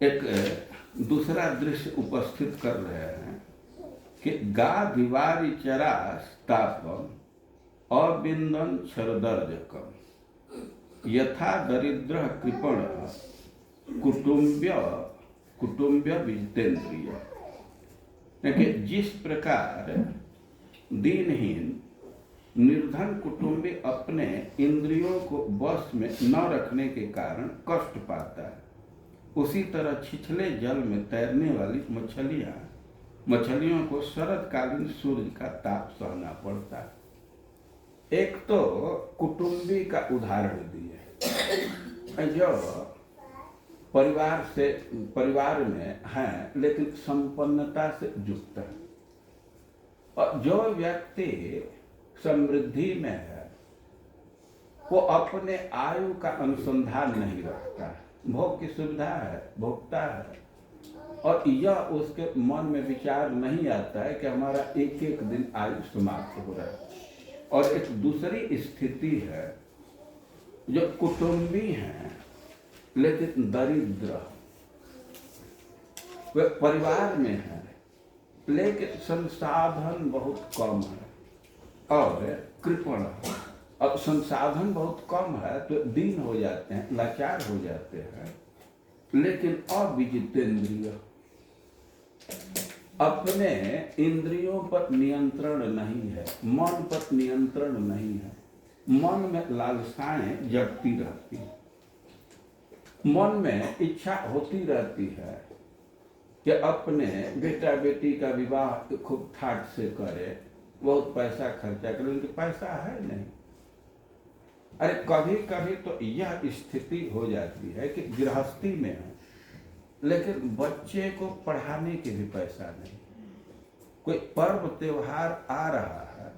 एक दूसरा दृश्य उपस्थित कर रहे हैं कि गा दिवारी चरा तापम अबिंदन क्षरदर्जकम यथा दरिद्र कृपण कुटुंब्य विजितेंद्रिय। देखिए, जिस प्रकार दीनहीन निर्धन कुटुंबी अपने इंद्रियों को वश में न रखने के कारण कष्ट पाता है, उसी तरह छिछले जल में तैरने वाली मछलियों को शरदकालीन सूर्य का ताप सहना पड़ता है। एक तो कुटुंबी का उदाहरण दिए, जो परिवार में हैं लेकिन संपन्नता से युक्त है, और जो व्यक्ति समृद्धि में है वो अपने आयु का अनुसंधान नहीं रखता है, भोग की सुविधा है, भोगता है, और यह उसके मन में विचार नहीं आता है कि हमारा एक एक दिन आयु समाप्त हो रहा है। और एक दूसरी स्थिति है जो कुटुंबी हैं लेकिन दरिद्र, वे परिवार में है लेकिन संसाधन बहुत कम है और कृपण है। अब संसाधन बहुत कम है तो दीन हो जाते हैं, लाचार हो जाते हैं, लेकिन अविजितेंद्रिय, अपने इंद्रियों पर नियंत्रण नहीं है, मन पर नियंत्रण नहीं है, मन में लालसाएं जगती रहती है, मन में इच्छा होती रहती है कि अपने बेटा बेटी का विवाह खूब ठाट से करे, बहुत पैसा खर्चा करे, उनके पैसा है नहीं। अरे कभी कभी तो यह स्थिति हो जाती है कि गृहस्थी में है लेकिन बच्चे को पढ़ाने के भी पैसा नहीं, कोई पर्व त्योहार आ रहा है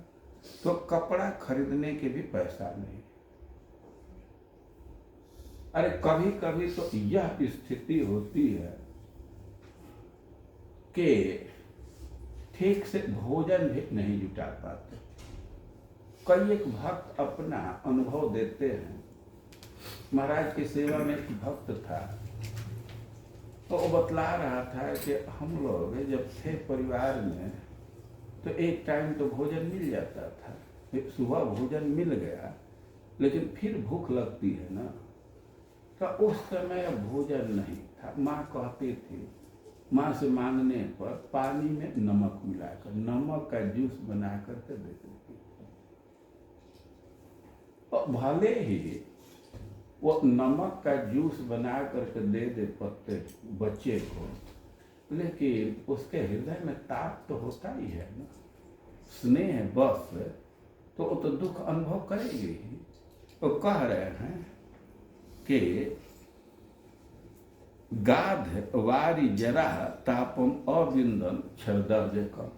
तो कपड़ा खरीदने के भी पैसा नहीं। अरे कभी कभी तो यह स्थिति होती है कि ठीक से भोजन भी नहीं जुटा पाते। कई एक भक्त अपना अनुभव देते हैं। महाराज की सेवा में एक भक्त था तो वो बतला रहा था कि हम लोग जब थे परिवार में तो एक टाइम तो भोजन मिल जाता था, फिर सुबह भोजन मिल गया लेकिन फिर भूख लगती है ना, तो उस समय भोजन नहीं था। माँ कहती थी, माँ से मांगने पर पानी में नमक मिलाकर नमक का जूस बना करके देती थी। और भले ही वो नमक का जूस बना करके दे दे पत्ते बच्चे को, लेकिन उसके हृदय में ताप तो होता ही है ना, स्नेह बस, तो वो तो दुख अनुभव करेगी ही। तो कह रहे हैं कि गाध वारी जरा तापम अविंदन क्षरदर्जकम।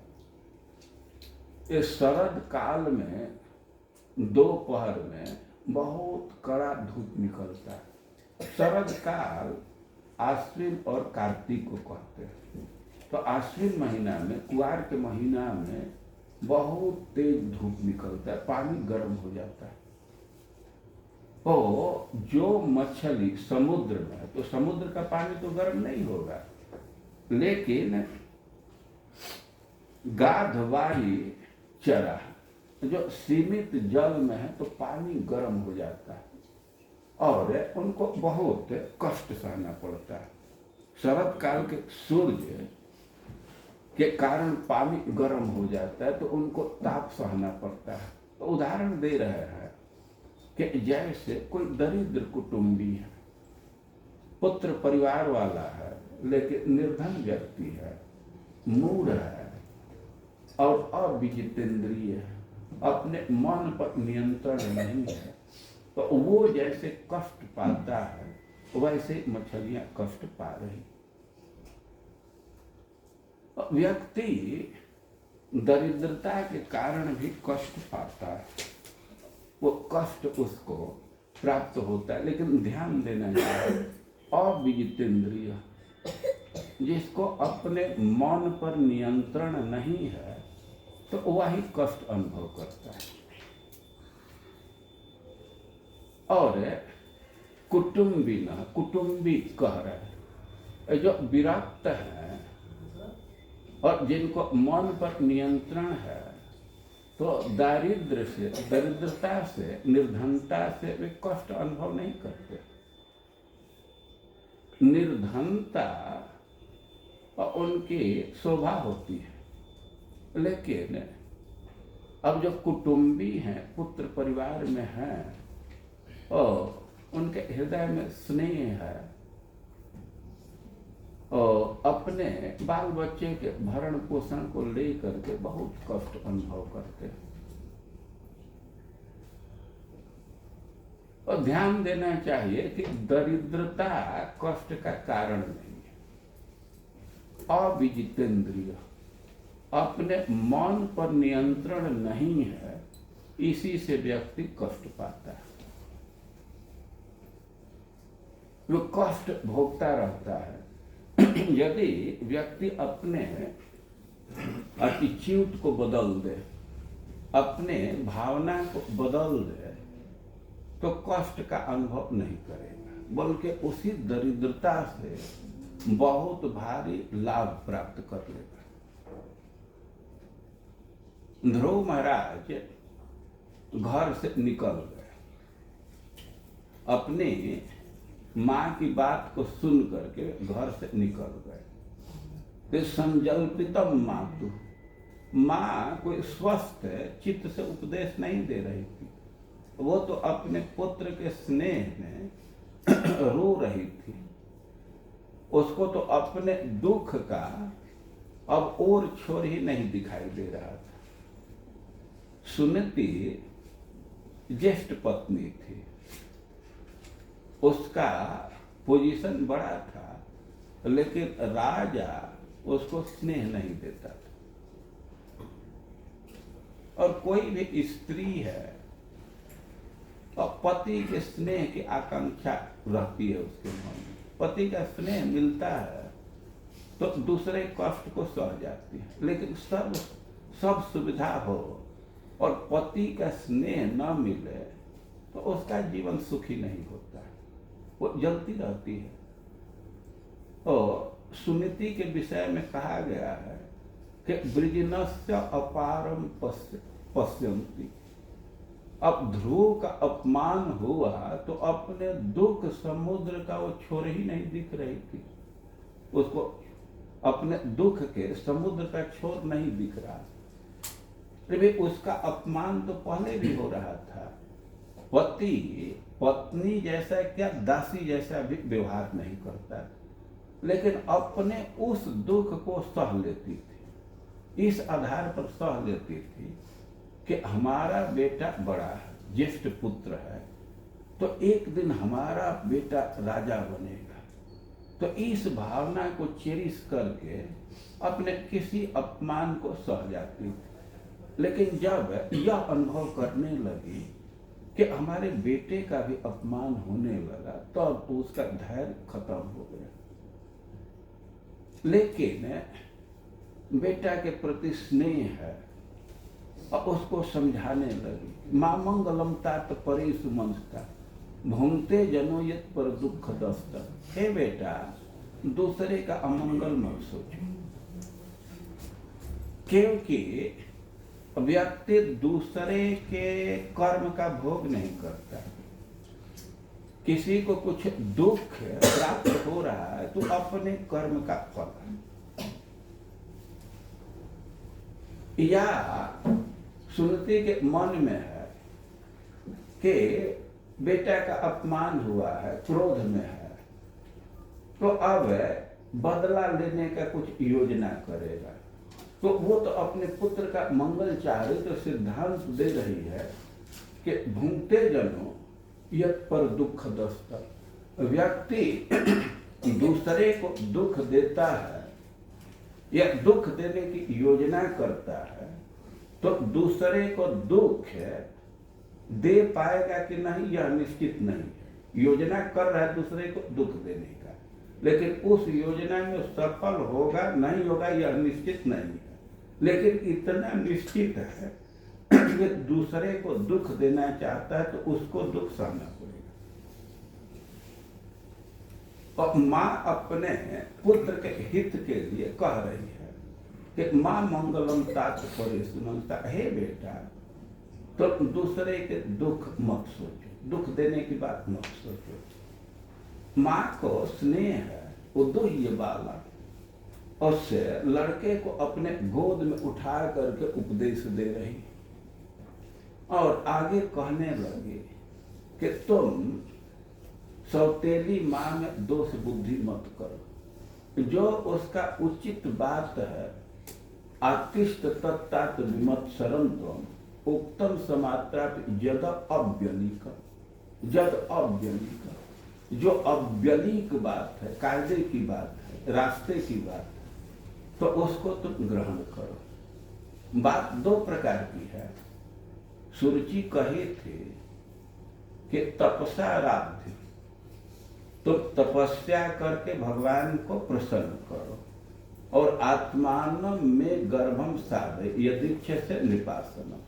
इस शरद काल में दोपहर में बहुत कड़ा धूप निकलता है। शरद काल आश्विन और कार्तिक को कहते हैं। तो आश्विन महीना में, कुआर के महीना में बहुत तेज धूप निकलता है, पानी गर्म हो जाता है। तो जो मछली समुद्र में, तो समुद्र का पानी तो गर्म नहीं होगा, लेकिन गाध वाली चरा जो सीमित जल में है तो पानी गर्म हो जाता है और उनको बहुत कष्ट सहना पड़ता है। शरद काल के सूर्य के कारण पानी गर्म हो जाता है तो उनको ताप सहना पड़ता है। तो उदाहरण दे रहे हैं कि जैसे कोई दरिद्र कुटुंबी है, पुत्र परिवार वाला है, लेकिन निर्धन व्यक्ति है, मूढ़ है और अविजितेंद्रिय है, अपने मन पर नियंत्रण नहीं है, तो वो जैसे कष्ट पाता है वैसे मछलियां कष्ट पा रही। व्यक्ति दरिद्रता के कारण भी कष्ट पाता है, वो कष्ट उसको प्राप्त होता है, लेकिन ध्यान देना चाहिए अविजितेंद्रिय, जिसको अपने मन पर नियंत्रण नहीं है तो वही कष्ट अनुभव करता है। और कुटुंबी कह रहे हैं, जो विरक्त है और जिनको मन पर नियंत्रण है, तो दरिद्रता से, निर्धनता से वे कष्ट अनुभव नहीं करते। निर्धनता उनकी शोभा होती है, लेकिन अब जो कुटुंबी हैं, पुत्र परिवार में हैं और उनके हृदय में स्नेह है और अपने बाल बच्चे के भरण पोषण को लेकर के बहुत कष्ट अनुभव करते हैं। और ध्यान देना चाहिए कि दरिद्रता कष्ट का कारण नहीं है। अविजितेंद्रिय, अपने मन पर नियंत्रण नहीं है, इसी से व्यक्ति कष्ट पाता है। वो कष्ट भोगता रहता है। यदि व्यक्ति अपने एटीट्यूड को बदल दे, अपने भावना को बदल दे, तो कष्ट का अनुभव नहीं करेगा, बल्कि उसी दरिद्रता से बहुत भारी लाभ प्राप्त कर लेगा। ध्रुव महाराज घर से निकल गए, अपने माँ की बात को सुन करके घर से निकल गए। संजल्पितम मातु, माँ कोई स्वस्थ चित्त से उपदेश नहीं दे रही थी, वो तो अपने पुत्र के स्नेह में रो रही थी। उसको तो अपने दुख का अब और छोर ही नहीं दिखाई दे रहा था। सुनीति ज्येष्ठ पत्नी थी, उसका पोजीशन बड़ा था, लेकिन राजा उसको स्नेह नहीं देता था। और कोई भी स्त्री है और पति के स्नेह की आकांक्षा रहती है उसके मन में, पति का स्नेह मिलता है तो दूसरे कष्ट को सह जाती है। लेकिन सब सुविधा हो और पति का स्नेह न मिले तो उसका जीवन सुखी नहीं होता है, वो जलती रहती है। और सुनीति के विषय में कहा गया है कि वृजिनस्य अपारम पश्यन्ति, अब ध्रुव का अपमान हुआ तो अपने दुख समुद्र का वो छोर ही नहीं दिख रही थी, उसको अपने दुख के समुद्र का छोर नहीं दिख रहा। भी उसका अपमान तो पहले भी हो रहा था। पति पत्नी जैसा क्या दासी जैसा भी व्यवहार नहीं करता, लेकिन अपने उस दुख को सह लेती थी। इस आधार पर सह लेती थी कि हमारा बेटा बड़ा है, ज्येष्ठ पुत्र है, तो एक दिन हमारा बेटा राजा बनेगा। तो इस भावना को चेरिश करके अपने किसी अपमान को सह जाती थी। लेकिन जब यह अनुभव करने लगी कि हमारे बेटे का भी अपमान होने लगा, तब तो उसका धैर्य खत्म हो गया। लेकिन बेटा के प्रति स्नेह है और उसको समझाने लगी। माँ मंगलम तात परे सुमंसता भूंगते जनो यत पर दुख दस्त। हे बेटा, दूसरे का अमंगल मत सोचो, क्योंकि व्यक्ति दूसरे के कर्म का भोग नहीं करता। किसी को कुछ दुख प्राप्त हो रहा है तो अपने कर्म का फल है। या सुनती के मन में है कि बेटा का अपमान हुआ है, क्रोध में है, तो अब बदला लेने का कुछ योजना करेगा। तो वो तो अपने पुत्र का मंगल चाह रही, तो सिद्धांत दे रही है कि भूंगते जनो यत पर दुख दस्त। व्यक्ति दूसरे को दुख देता है या दुख देने की योजना करता है, तो दूसरे को दुख दे पाएगा कि नहीं यह निश्चित नहीं है। योजना कर रहा है दूसरे को दुख देने का, लेकिन उस योजना में सफल होगा नहीं होगा यह निश्चित नहीं है। लेकिन इतना निश्चित है कि दूसरे को दुख देना चाहता है तो उसको दुख सहना पड़ेगा। और माँ अपने पुत्र के हित के लिए कह रही है कि माँ मंगलम तात परे सुमंसता। हे बेटा, तो दूसरे के दुख मत सोचो, दुख देने की बात मत सोचो। माँ को स्नेह है, वो दुह्य बालक उससे लड़के को अपने गोद में उठा करके उपदेश दे रही और आगे कहने लगी कि तुम सौतेली माँ में दोष बुद्धि मत करो। जो उसका उचित बात है आतिष्ठ तत्तात विमत्सरम तुम उत्तम समात्रा जद अव्यलिक। जद अव्यलिक, जो अव्यलिक बात है, कायदे की बात है, रास्ते की बात है, तो उसको तुम ग्रहण करो। बात दो प्रकार की है। सुरुचि कहे थे कि तपसा राध्य, तुम तपस्या करके भगवान को प्रसन्न करो और आत्मान में गर्भम साधे यदि से निपासना।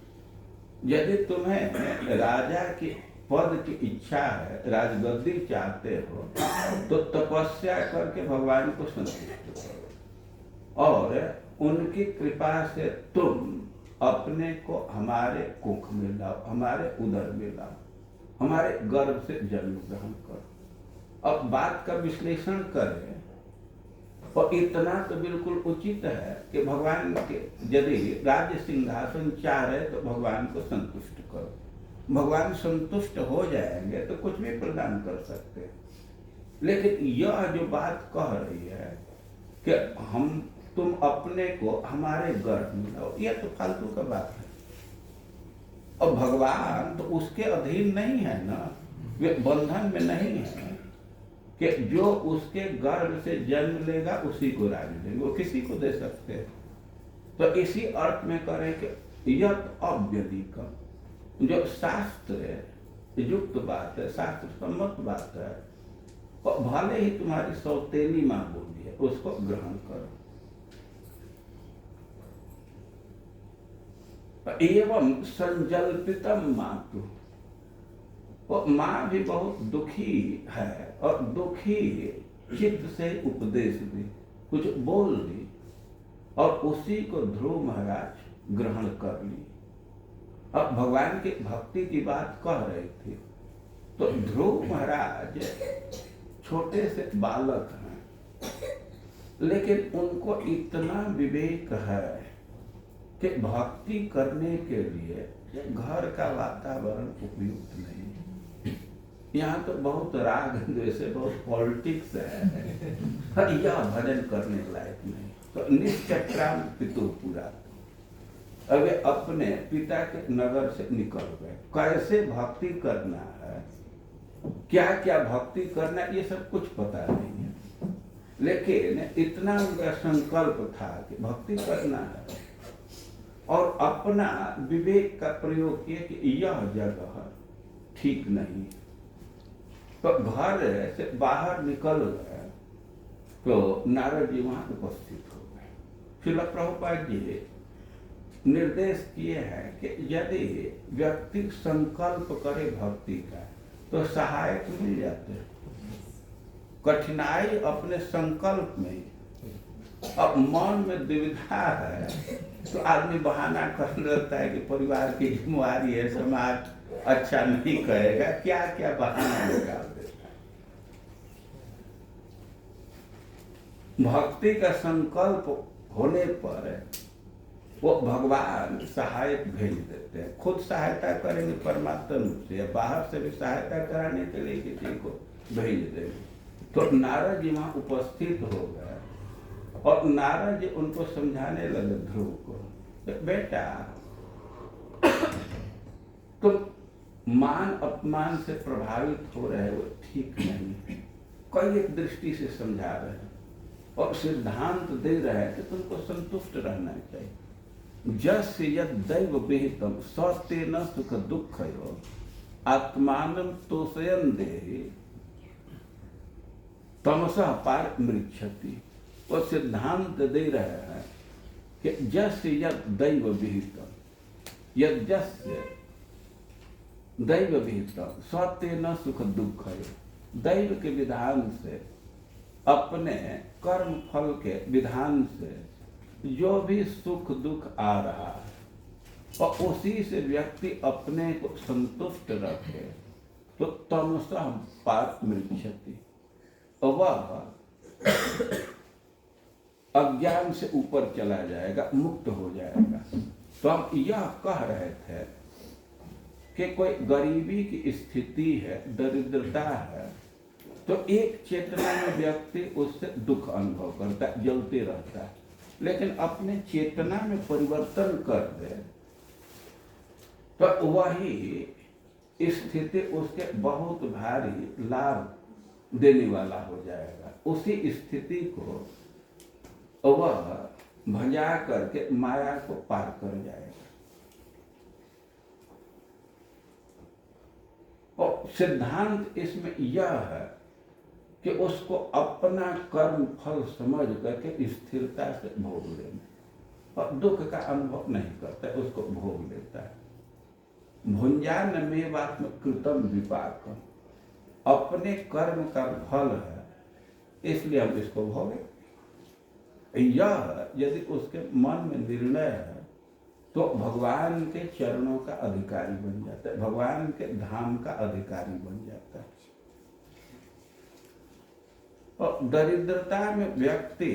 यदि तुम्हें राजा की पद की इच्छा है, राजगद्दी चाहते हो, तो तपस्या करके भगवान को संतुष्ट करो और उनकी कृपा से तुम अपने को हमारे कुख में लाओ, हमारे उदर में लाओ, हमारे गर्भ से जन्म ग्रहण करो। अब बात का विश्लेषण करें और इतना तो बिल्कुल उचित है कि भगवान के यदि राज्य सिंहासन चाह रहे तो भगवान को संतुष्ट करो। भगवान संतुष्ट हो जाएंगे तो कुछ भी प्रदान कर सकते हैं। लेकिन यह जो बात कह रही है कि तुम अपने को हमारे गर्भ में लाओ, यह तो फालतू का बात है। और भगवान तो उसके अधीन नहीं है ना, वे बंधन में नहीं है कि जो उसके गर्भ से जन्म लेगा उसी को राज देंगे, वो किसी को दे सकते हैं। तो इसी अर्थ में करें कि यह अव्यलिक, जो शास्त्र युक्त बात है, शास्त्र सम्मत बात है, और भले ही तुम्हारी सौतेली माँ बोली है, उसको ग्रहण करो। एवं संजल्पितम मातु, वो माँ भी बहुत दुखी है और दुखी चित्त से उपदेश दी, कुछ बोल दी और उसी को ध्रुव महाराज ग्रहण कर ली। अब भगवान की भक्ति की बात कह रहे थे तो ध्रुव महाराज छोटे से बालक हैं, लेकिन उनको इतना विवेक है कि भक्ति करने के लिए घर का वातावरण उपयुक्त नहीं है। यहाँ तो बहुत राग द्वेष, बहुत पॉलिटिक्स है, यह भजन करने लायक नहीं। तो निष्क्राम पितु पूरा, अब अपने पिता के नगर से निकल गए। कैसे भक्ति करना है, क्या क्या भक्ति करना, ये सब कुछ पता नहीं है, लेकिन इतना उनका संकल्प था कि भक्ति करना है और अपना विवेक का प्रयोग किया कि यह जगह ठीक नहीं। तो घर से बाहर निकल गए तो नारद जी वहाँ उपस्थित हो गए। श्रील प्रभुपाद जी निर्देश किए हैं कि यदि व्यक्ति संकल्प करे भक्ति का तो सहायक मिल जाते हैं। कठिनाई अपने संकल्प में। अब मन में दुविधा है तो आदमी बहाना कर लेता है कि परिवार की जिम्मेवारी है, समाज अच्छा नहीं कहेगा, क्या क्या बहाना निकाल देता है। भक्ति का संकल्प होने पर वो भगवान सहायक भेज देते हैं। खुद सहायता करेंगे परमात्मा रूप से, या बाहर से भी सहायता कराने के लिए किसी को भेज देंगे। तो नारद जी वहाँ उपस्थित हो गए और नारद जी उनको समझाने लगे ध्रुव को, बेटा तुम मान अपमान से प्रभावित हो रहे हो, ठीक नहीं है। कई एक दृष्टि से समझा रहे हैं और सिद्धांत दे रहे हैं कि तुमको संतुष्ट रहना चाहिए। जस्य यद दैव विहितम सतेन सुख दुःखयो आत्मानं तोषयन् देहि तमसः पार मृच्छति। वो सिद्धांत दे रहे हैं कि जस्य यद दैव विहितम, यद जस्य दैव विहितम सतेन सुख दुःखयो, दैव के विधान से, अपने कर्म फल के विधान से जो भी सुख दुख आ रहा है और उसी से व्यक्ति अपने को संतुष्ट रखे तो तमसः पार मृच्छति, वह अज्ञान से ऊपर चला जाएगा, मुक्त हो जाएगा। तो हम यह कह रहे थे कि कोई गरीबी की स्थिति है, दरिद्रता है, तो एक चेतना में व्यक्ति उससे दुख अनुभव करता है, जलते रहता है। लेकिन अपने चेतना में परिवर्तन कर दे तो वही स्थिति उसके बहुत भारी लाभ देने वाला हो जाएगा। उसी स्थिति को वह भजा करके माया को पार कर जाएगा। और सिद्धांत इसमें यह है कि उसको अपना कर्म फल समझ करके स्थिरता से भोग लेना और दुख का अनुभव नहीं करता, उसको भोग लेता है। भुंजान मेवात्म कृतम विपाकम, अपने कर्म का फल है इसलिए हम इसको भोगे। यह यदि उसके मन में निर्णय है तो भगवान के चरणों का अधिकारी बन जाता है, भगवान के धाम का अधिकारी बन जाता है। और दरिद्रता में व्यक्ति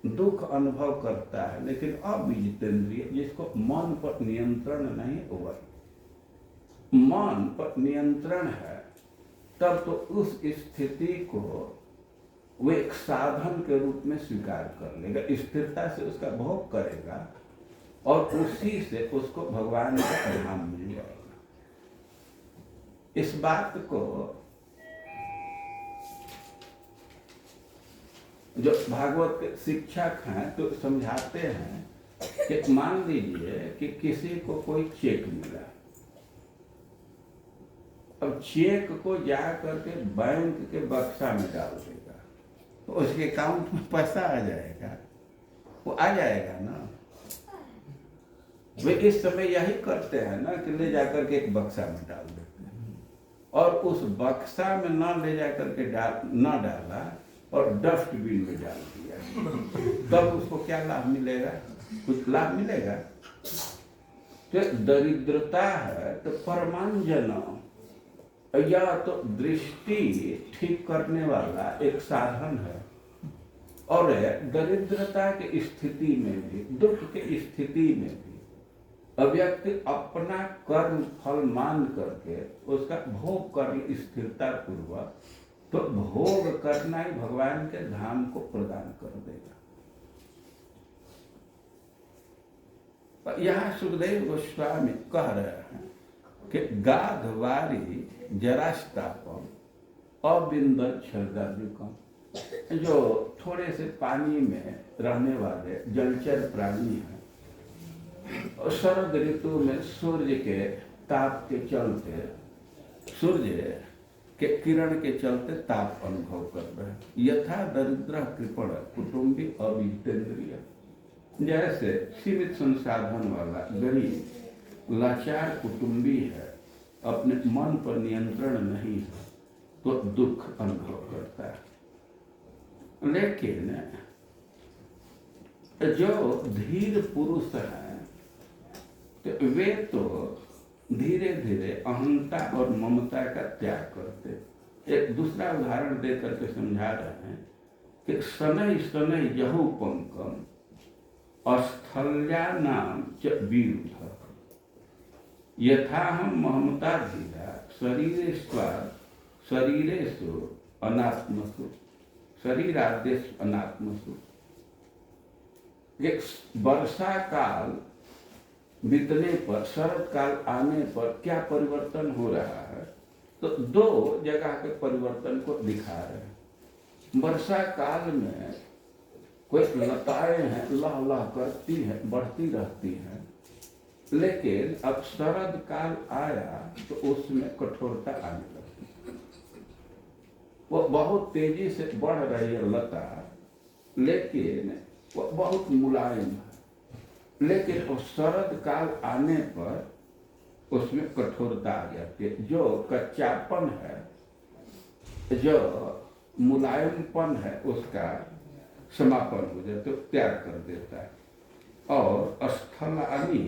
दुख अनुभव करता है, लेकिन अविजितेंद्रिय, जिसको मन पर नियंत्रण नहीं हुआ, मन पर नियंत्रण है, तब तो उस स्थिति को वो एक साधन के रूप में स्वीकार कर लेगा, स्थिरता से उसका भोग करेगा और उसी से उसको भगवान का धाम मिल जाएगा। इस बात को जो भागवत के शिक्षक हैं तो समझाते हैं कि मान लीजिए कि किसी को कोई चेक मिला, अब चेक को जा करके बैंक के बक्सा में डाल देगा तो उसके अकाउंट में पैसा आ जाएगा, वो आ जाएगा ना। वे इस समय यही करते हैं ना कि ले जाकर के एक बक्सा में डाल देते हैं और उस बक्सा में न ले जाकर के न डाला और डस्टबिन में डाल दिया, तब उसको क्या लाभ मिलेगा? कुछ लाभ मिलेगा? तो दरिद्रता है तो परमांजन या तो दृष्टि ठीक करने वाला एक साधन है। और दरिद्रता की स्थिति में भी, दुख की स्थिति में भी व्यक्ति अपना कर्म फल मान करके उसका भोग कर स्थिरता पूर्वक, तो भोग करना ही भगवान के धाम को प्रदान कर देगा। यहाँ सुखदेव गोस्वामी कह रहे हैं कि गाधवारी जरास्तापम अबिंदच्छर्दाद्युकम, जो थोड़े से पानी में रहने वाले जलचर प्राणी हैं और शरद ऋतु में सूर्य के ताप के चलते सूर्य के किरण के चलते ताप अनुभव कर रहे हैं। यथा दरिद्र कृपण कुटुंबी अवितेंद्रिय, जैसे सीमित संसाधन वाला गरीब लाचार कुटुंबी है, अपने मन पर नियंत्रण नहीं है तो दुख अनुभव करता है। लेकिन जो धीर पुरुष हैं तो वे तो धीरे धीरे अहंता और ममता का त्याग करते। एक दूसरा उदाहरण दे करके समझा रहे हैं कि शनै शनै जहु पंकम अस्थल्या नाम च विरुद्ध यथा हम ममता धीरा शरीरेषु अनात्मसु शरीरादेश अनात्मसु। एक वर्षा काल बीतने पर, शरद काल आने पर क्या परिवर्तन हो रहा है, तो दो जगह के परिवर्तन को दिखा रहे हैं। वर्षा काल में कोई लताएं हैं, लह लह करती हैं, बढ़ती रहती हैं, लेकिन अब शरद काल आया तो उसमें कठोरता आने लगती। वो बहुत तेजी से बढ़ रही है लता, लेकिन वो बहुत मुलायम है। लेकिन उस शरद काल आने पर उसमें कठोरता आ जाती है। जो कच्चापन है, जो मुलायमपन है, उसका समापन हो जाता है, त्याग कर देता है। और स्थलानि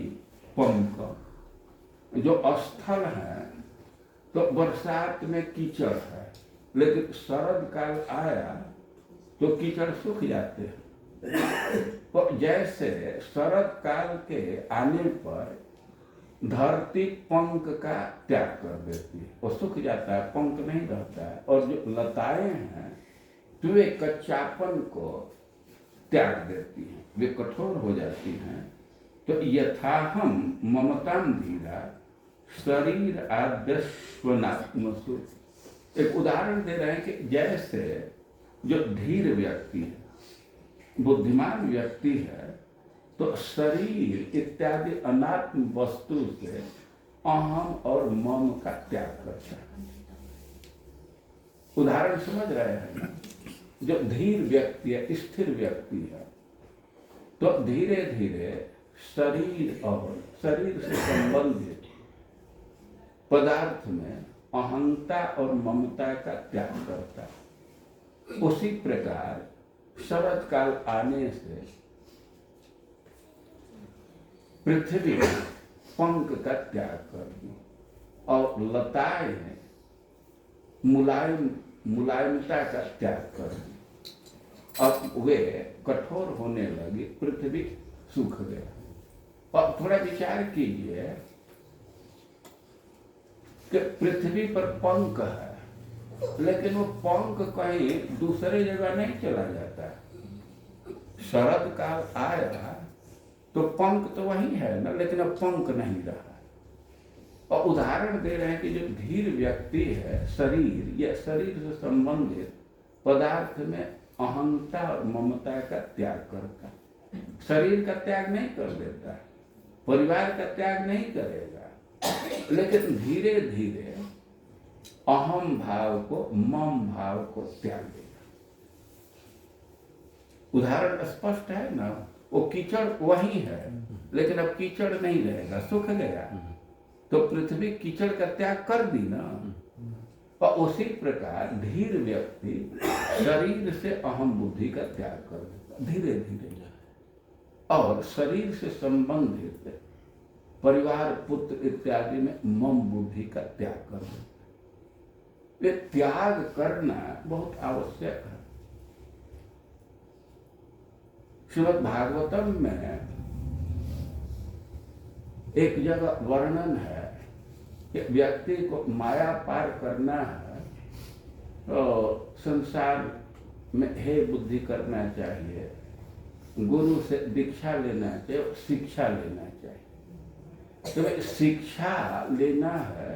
पंक, जो स्थल है तो बरसात में कीचड़ है, लेकिन शरद काल आया तो कीचड़ सूख जाते हैं। तो जैसे शरद काल के आने पर धरती पंख का त्याग कर देती है, वो सूख जाता है, पंख नहीं रहता है। और जो लताएं हैं तो वे कच्चापन को त्याग देती हैं, वे कठोर हो जाती हैं। तो यथा हम ममतां धीरा शरीर आद्यस्वनात्मसु, एक उदाहरण दे रहे हैं कि जैसे जो धीर व्यक्ति है, बुद्धिमान व्यक्ति है, तो शरीर इत्यादि अनात्म वस्तु से अहम और मम का त्याग करता है। उदाहरण समझ रहे हैं ना? जो धीर व्यक्ति है, स्थिर व्यक्ति है, तो धीरे धीरे शरीर और शरीर से संबंधित पदार्थ में अहंता और ममता का त्याग करता है। उसी प्रकार शरद काल आने से पृथ्वी पंख का त्याग कर दी और लताएं मुलायमता का त्याग कर दी। अब वे कठोर होने लगी, पृथ्वी सूख गया। और थोड़ा विचार कीजिए कि पृथ्वी पर पंख है, लेकिन वो पंख कहीं दूसरे जगह नहीं चला जाता। शरद काल आया तो पंख तो वही है ना, लेकिन अब पंख नहीं रहा। और उदाहरण दे रहे हैं कि जो धीर व्यक्ति है, शरीर या शरीर से संबंधित पदार्थ में अहंता और ममता का त्याग करता है। शरीर का त्याग नहीं कर देता, परिवार का त्याग नहीं करेगा, लेकिन धीरे धीरे अहम भाव को, मम भाव को त्याग देगा। उदाहरण स्पष्ट है ना? वो कीचड़ वही है, लेकिन अब कीचड़ नहीं रहेगा, सूख गया। तो पृथ्वी कीचड़ का त्याग कर दी ना। और उसी प्रकार धीर व्यक्ति शरीर से अहम बुद्धि का त्याग कर देता धीरे धीरे, और शरीर से संबंधित परिवार, पुत्र इत्यादि में मम बुद्धि का त्याग कर देता। ये त्याग करना बहुत आवश्यक है। श्रीमद् भागवतम में एक जगह वर्णन है कि व्यक्ति को माया पार करना है तो संसार में हे बुद्धि करना चाहिए, गुरु से दीक्षा लेना चाहिए, शिक्षा लेना चाहिए। तो शिक्षा लेना है,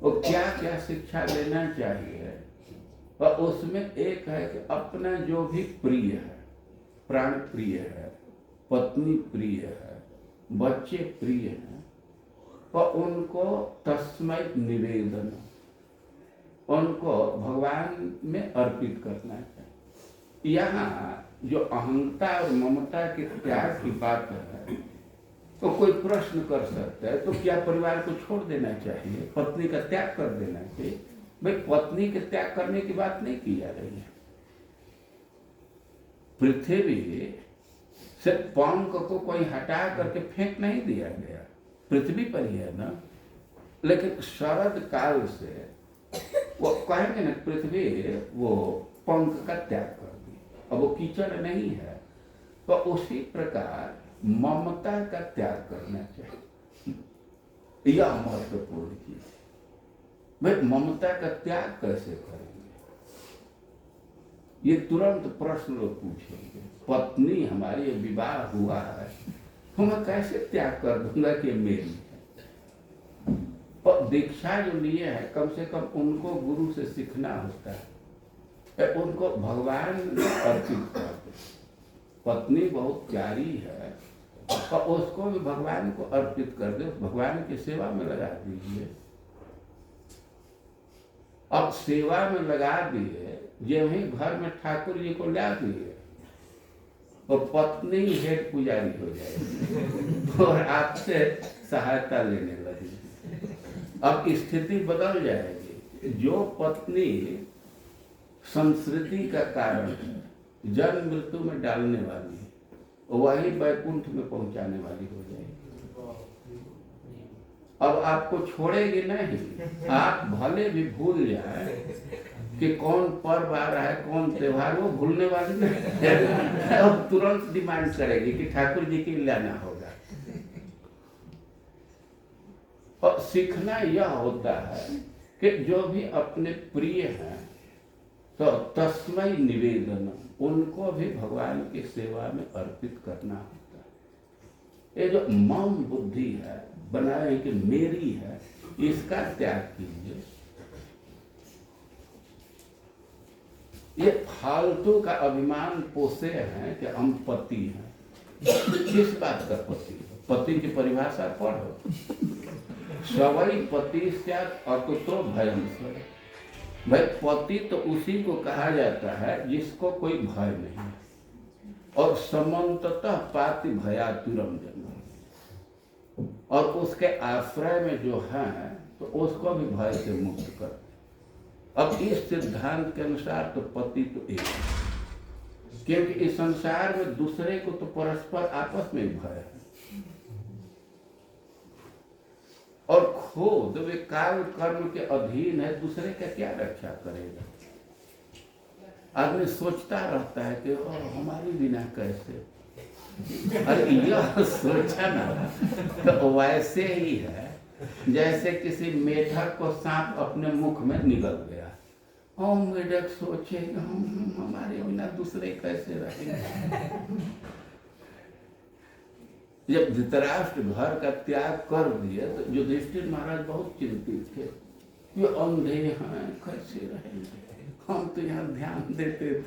और क्या क्या शिक्षा लेना चाहिए, और उसमें एक है कि अपना जो भी प्रिय है, प्राण प्रिय है, पत्नी प्रिय है, बच्चे प्रिय हैं, और उनको तस्मै निवेदन, उनको भगवान में अर्पित करना चाहिए। यहाँ जो अहंता और ममता के त्याग की बात है, तो कोई प्रश्न कर सकता है, तो क्या परिवार को छोड़ देना चाहिए, पत्नी का त्याग कर देना चाहिए? भाई, पत्नी के त्याग करने की बात नहीं की जा रही है। पृथ्वी से पंख को कोई हटा करके फेंक नहीं दिया गया, पृथ्वी पर ही है ना। लेकिन शरद काल से वो कहेंगे ना, पृथ्वी वो पंख का त्याग कर दी, अब वो कीचड़ नहीं है। तो उसी प्रकार ममता का त्याग करना चाहिए। यह महत्वपूर्ण चीज है। भाई, ममता का त्याग कैसे करेंगे? ये तुरंत प्रश्न लोग पूछेंगे। पत्नी हमारी विवाह हुआ है, तो मैं कैसे त्याग कर दूंगा कि मेरी है? और दीक्षा जो लिए है, कम से कम उनको गुरु से सीखना होता है, उनको भगवान में अर्पित कर दे। पत्नी बहुत प्यारी है, और उसको भी भगवान को अर्पित कर दे, भगवान की सेवा में लगा दीजिए। अब सेवा में लगा दिए, जो ही घर में ठाकुर जी को ला दिए, और पत्नी हेड पुजारी हो जाएगी और आपसे सहायता लेने लगेगी। अब स्थिति बदल जाएगी। जो पत्नी संस्कृति का कारण है, जन्म मृत्यु में डालने वाली है, वही वैकुंठ में पहुंचाने वाली हो जाएगी। अब आपको छोड़ेगी नहीं। आप भले भी भूल जाए कि कौन पर्व आ रहा है, कौन त्योहार, वो भूलने वाली नहीं। अब तुरंत डिमांड करेगी कि ठाकुर जी की लाना होगा। और सीखना यह होता है कि जो भी अपने प्रिय हैं, तो तस्मै निवेदन, उनको भी भगवान की सेवा में अर्पित करना होता है। ये जो मम बुद्धि है, बनाए कि मेरी है, इसका त्याग कीजिए। ये फालतू का अभिमान पोसे हैं कि हम पति हैं। किस बात का पति? पति की परिभाषा पढ़ो। सवई पति स्यात् अकुतो भयं से। भाई, पति तो उसी को कहा जाता है जिसको कोई भय नहीं, और समन्ततः पाति भयातुरम जन्म, और उसके आश्रय में जो है तो उसको भी भय से मुक्त कर। अब इस सिद्धांत के अनुसार तो पति तो एक है, क्योंकि इस संसार में दूसरे को तो परस्पर आपस में भय है, और खुद वे काल कर्म के अधीन है, दूसरे का क्या रक्षा करेगा? आदमी सोचता रहता है कि हमारी बिना कैसे। अरे यह सोचा ना, तो वैसे ही है जैसे किसी मेढक को सांप अपने मुख में निगल गया। मेढक सोचेगा हमारे बिना दूसरे कैसे रहेंगे। जब धृतराष्ट्र घर का त्याग कर दिया, तो युधिष्ठिर महाराज बहुत चिंतित थे। ये अंधे हैं, कैसे रहेंगे? हम तो यहाँ ध्यान देते थे।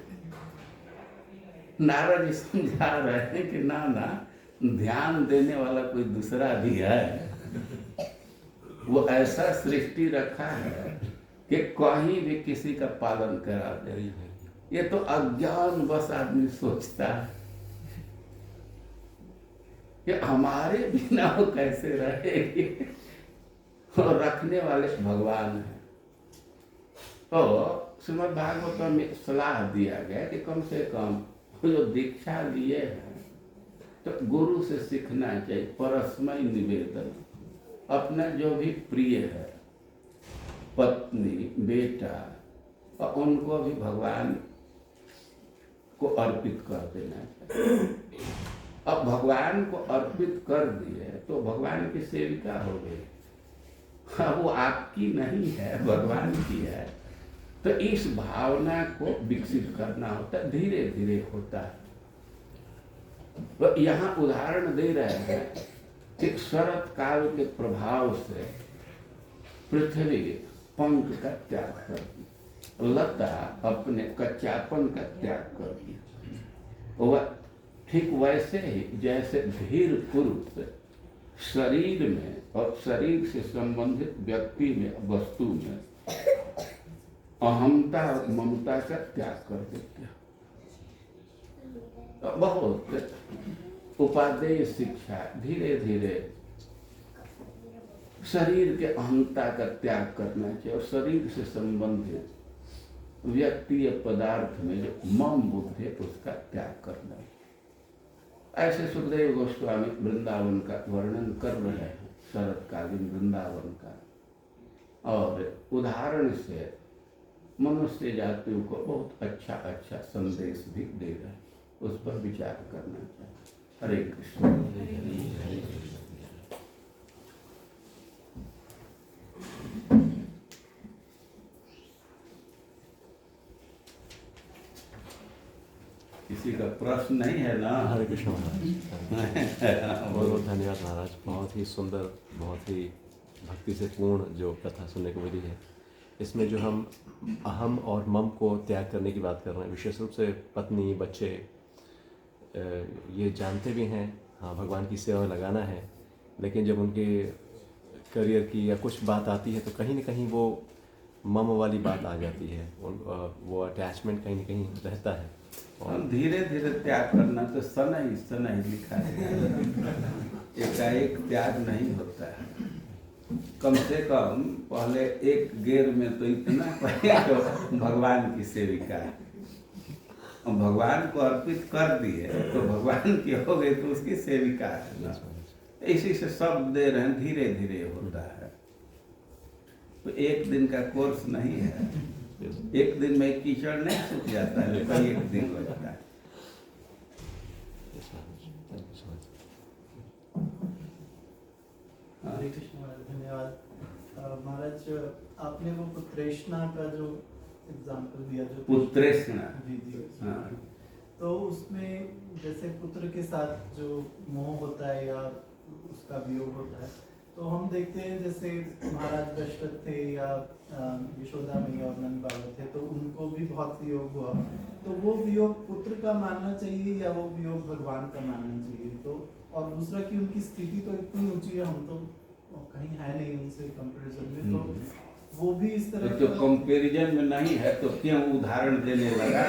नारद जी समझा रहे हैं कि ना, ध्यान देने वाला कोई दूसरा भी है। वो ऐसा सृष्टि रखा है कि कहीं भी किसी का पालन करा दे। ये तो अज्ञान बस आदमी सोचता है कि हमारे बिना वो कैसे रहेगी, और रखने वाले भगवान हैं। तो श्रीमद् भागवत में सलाह दिया गया कि कम से कम जो दीक्षा लिए हैं, तो गुरु से सीखना चाहिए। परस्मै निवेदन, अपना जो भी प्रिय है, पत्नी, बेटा, और उनको भी भगवान को अर्पित कर देना चाहिए। अब भगवान को अर्पित कर दिए तो भगवान की सेविका हो गई। वो आपकी नहीं है, भगवान की है। तो इस भावना को विकसित करना होता है, धीरे धीरे होता है। तो यहाँ उदाहरण दे रहे हैं कि शरत काल के प्रभाव से पृथ्वी पंख का त्याग कर दी, लता अपने कच्चापन का त्याग कर दिया। वह ठीक वैसे ही जैसे धीर पुरुष शरीर में और शरीर से संबंधित व्यक्ति में, वस्तु में अहमता और ममता का त्याग कर देते हैं। बहुत उपादेय शिक्षा धीरे धीरे शरीर के अहंता का त्याग करना चाहिए और शरीर से संबंधित व्यक्ति या पदार्थ में जो मम बुद्धि है उसका त्याग करना है। ऐसे सुखदेव गोस्वामी वृंदावन का वर्णन कर रहे हैं, शरतकालीन वृंदावन का, और उदाहरण से मनुष्य जातियों को बहुत अच्छा अच्छा संदेश भी दे रहे हैं। उस पर विचार करना चाहिए। हरे कृष्ण। किसी का प्रश्न नहीं है ना? हरे कृष्ण महाराज। बहुत बहुत धन्यवाद महाराज। बहुत ही सुंदर, बहुत ही भक्ति से पूर्ण जो कथा सुनने को मिली है। इसमें जो हम अहम और मम को त्याग करने की बात कर रहे हैं, विशेष रूप से पत्नी बच्चे ये जानते भी हैं हाँ भगवान की सेवा में लगाना है, लेकिन जब उनके करियर की या कुछ बात आती है तो कहीं ना कहीं वो मम वाली बात आ जाती है, वो अटैचमेंट कहीं ना कहीं रहता है। और धीरे धीरे त्याग करना तो सनई लिखा है, एकाएक त्याग नहीं होता है। कम से कम पहले एक गेर में तो इतना पहले तो भगवान की सेविका है, भगवान को अर्पित कर दिए तो भगवान की हो गई तो उसकी सेविका है ना। इसी से सब दे रहे हैं, धीरे धीरे होता है। तो एक दिन का कोर्स नहीं है, एक दिन में कीचड़ नहीं सूख जाता है, कई एक दिन लगता है। हरे कृष्ण महाराज, धन्यवाद। महाराज आपने वो पुत्रेष्णा का जो एग्जाम्पल दिया, जो पुत्रेष्णा, जी जी, हाँ। तो उसमें जैसे पुत्र के साथ जो मोह होता है या उसका वियोग होता है, तो हम देखते हैं जैसे महाराज दशरथ थे या यशोदा मैया और नंद बाबा थे, तो उनको भी बहुत वियोग हुआ। तो वो वियोग पुत्र का मानना चाहिए या वो वियोग भगवान का मानना चाहिए? तो और दूसरा कि उनकी स्थिति तो इतनी ऊंची है, हम तो कहीं है नहीं उनसे कंपैरिजन में, तो वो भी इस तरह तो कंपैरिजन में नहीं है तो क्यों उदाहरण देने लगा?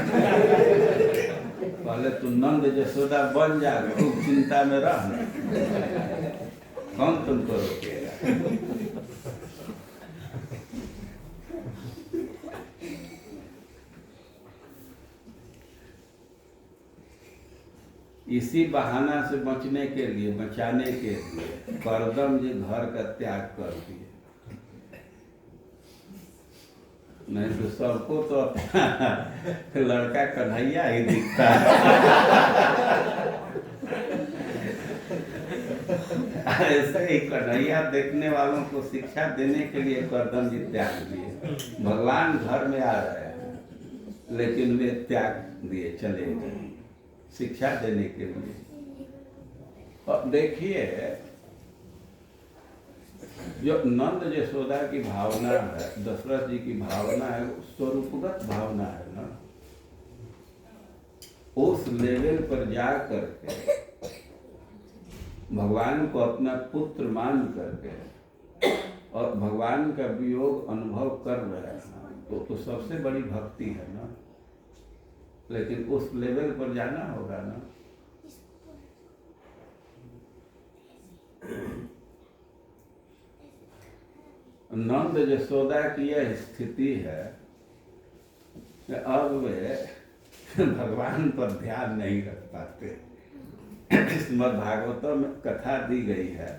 पहले तो नंद यशोदा बन जा, खूब चिंता में रहना, कौन तुमको रोकेगा? इसी बहाना से बचने के लिए, बचाने के लिए करदम जी घर का त्याग कर दिए, नहीं तो सबको तो लड़का कन्हैया ही दिखता है। ऐसे ही कन्हैया देखने वालों को शिक्षा देने के लिए करदम जी त्याग दिए। भगवान घर में आ रहे हैं लेकिन वे त्याग दिए, चले गए शिक्षा देने के लिए। और देखिए जो नंद यशोदा की भावना है, दशरथ जी की भावना है, वो स्वरूपगत भावना है ना। उस लेवल पर जा करके भगवान को अपना पुत्र मान करके और भगवान का वियोग अनुभव कर रहे हैं तो सबसे बड़ी भक्ति है ना। लेकिन उस लेवल पर जाना होगा ना। नंद यशोदा की यह स्थिति है कि अब वे भगवान पर ध्यान नहीं रख पाते। श्रीमद् भागवतम में कथा दी गई है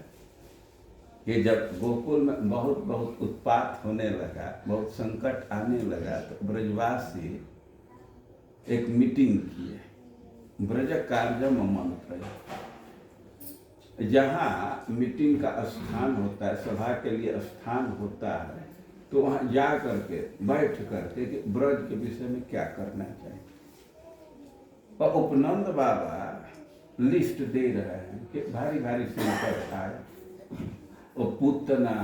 कि जब गोकुल में बहुत बहुत उत्पात होने लगा, बहुत संकट आने लगा, तो ब्रजवासी एक मीटिंग किए, ब्रज कार्यम मंत्र, जहाँ मीटिंग का स्थान होता है, सभा के लिए स्थान होता है, तो वहाँ जा करके बैठ करके कि ब्रज के विषय में क्या करना चाहिए। और उपनंद बाबा लिस्ट दे रहे हैं कि भारी भारी संकट आए, और पूतना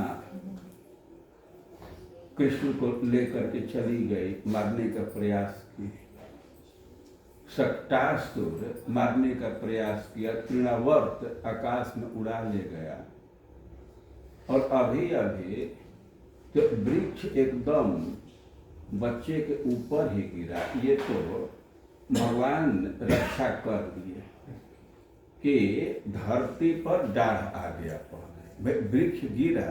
कृष्ण को लेकर के चली गई, मारने का प्रयास की, सक्टासुर मारने का प्रयास किया, तृणावर्त आकाश में उड़ा ले गया, और अभी अभी तो वृक्ष एकदम बच्चे के ऊपर ही गिरा, ये तो भगवान रक्षा कर दिए कि धरती पर डाढ़ आ गया। पहले वृक्ष गिरा,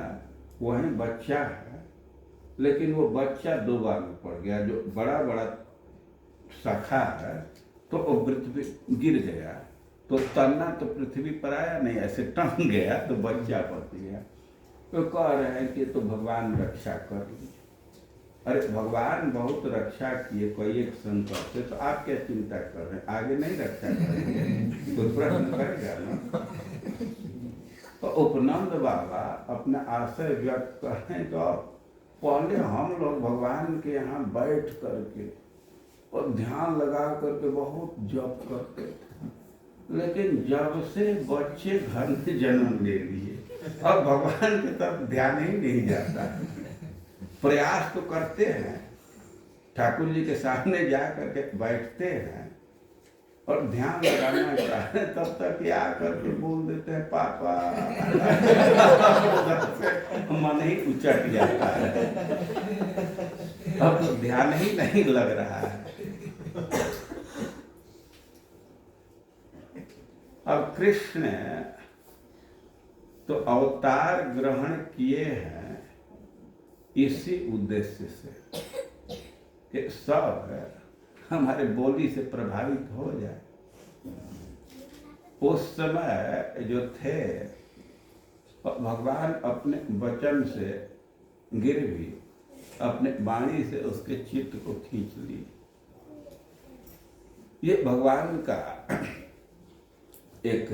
वहीं बच्चा है, लेकिन वो बच्चा दो बार में पड़ गया। जो बड़ा बड़ा शाखा है तो वो पृथ्वी गिर गया, तो तना तो पृथ्वी पर आया नहीं, ऐसे टंग गया तो बच्चा पड़ गया। तो कह रहे हैं कि तो भगवान रक्षा कर लिए। अरे भगवान बहुत रक्षा किए कोई एक संकट से, तो आप क्या चिंता कर रहे हैं? आगे नहीं रक्षा करेंगे तो प्रश्न करेगा ना। तो उपनंद बाबा अपना आशय व्यक्त कर रहे हैं। तो पहले हम लोग भगवान के यहाँ बैठ करके और ध्यान लगा करके बहुत जप करते थे, लेकिन जब से बच्चे घर में जन्म ले लिए अब भगवान की तरफ ध्यान ही नहीं जाता। प्रयास तो करते हैं, ठाकुर जी के सामने जा करके बैठते हैं और ध्यान लगाना चाहते हैं, तब तक ये आकर के बोल देते हैं पापा। मन ही उचट जाता है, अब तो ध्यान ही नहीं लग रहा है। अब कृष्ण तो अवतार ग्रहण किए हैं इसी उद्देश्य से कि सब हमारे बोली से प्रभावित हो जाए। उस समय जो थे भगवान अपने वचन से गिर भी अपने वाणी से उसके चित्त को खींच लिए। ये भगवान का एक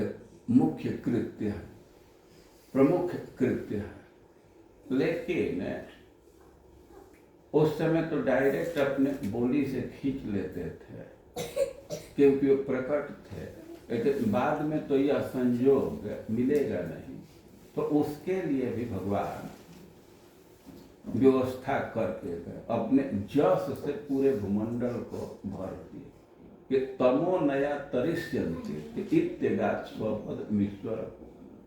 मुख्य कृत्य है, प्रमुख कृत्य है। लेकिन उस समय तो डायरेक्ट अपने बोली से खींच लेते थे क्योंकि वो प्रकट थे, लेकिन बाद में तो यह संयोग मिलेगा नहीं, तो उसके लिए भी भगवान व्यवस्था करके गए, अपने जस से पूरे भूमंडल को भर दिए कि तमो नया तरिष्यन्ति इत्यगात स्वपद ईश्वर।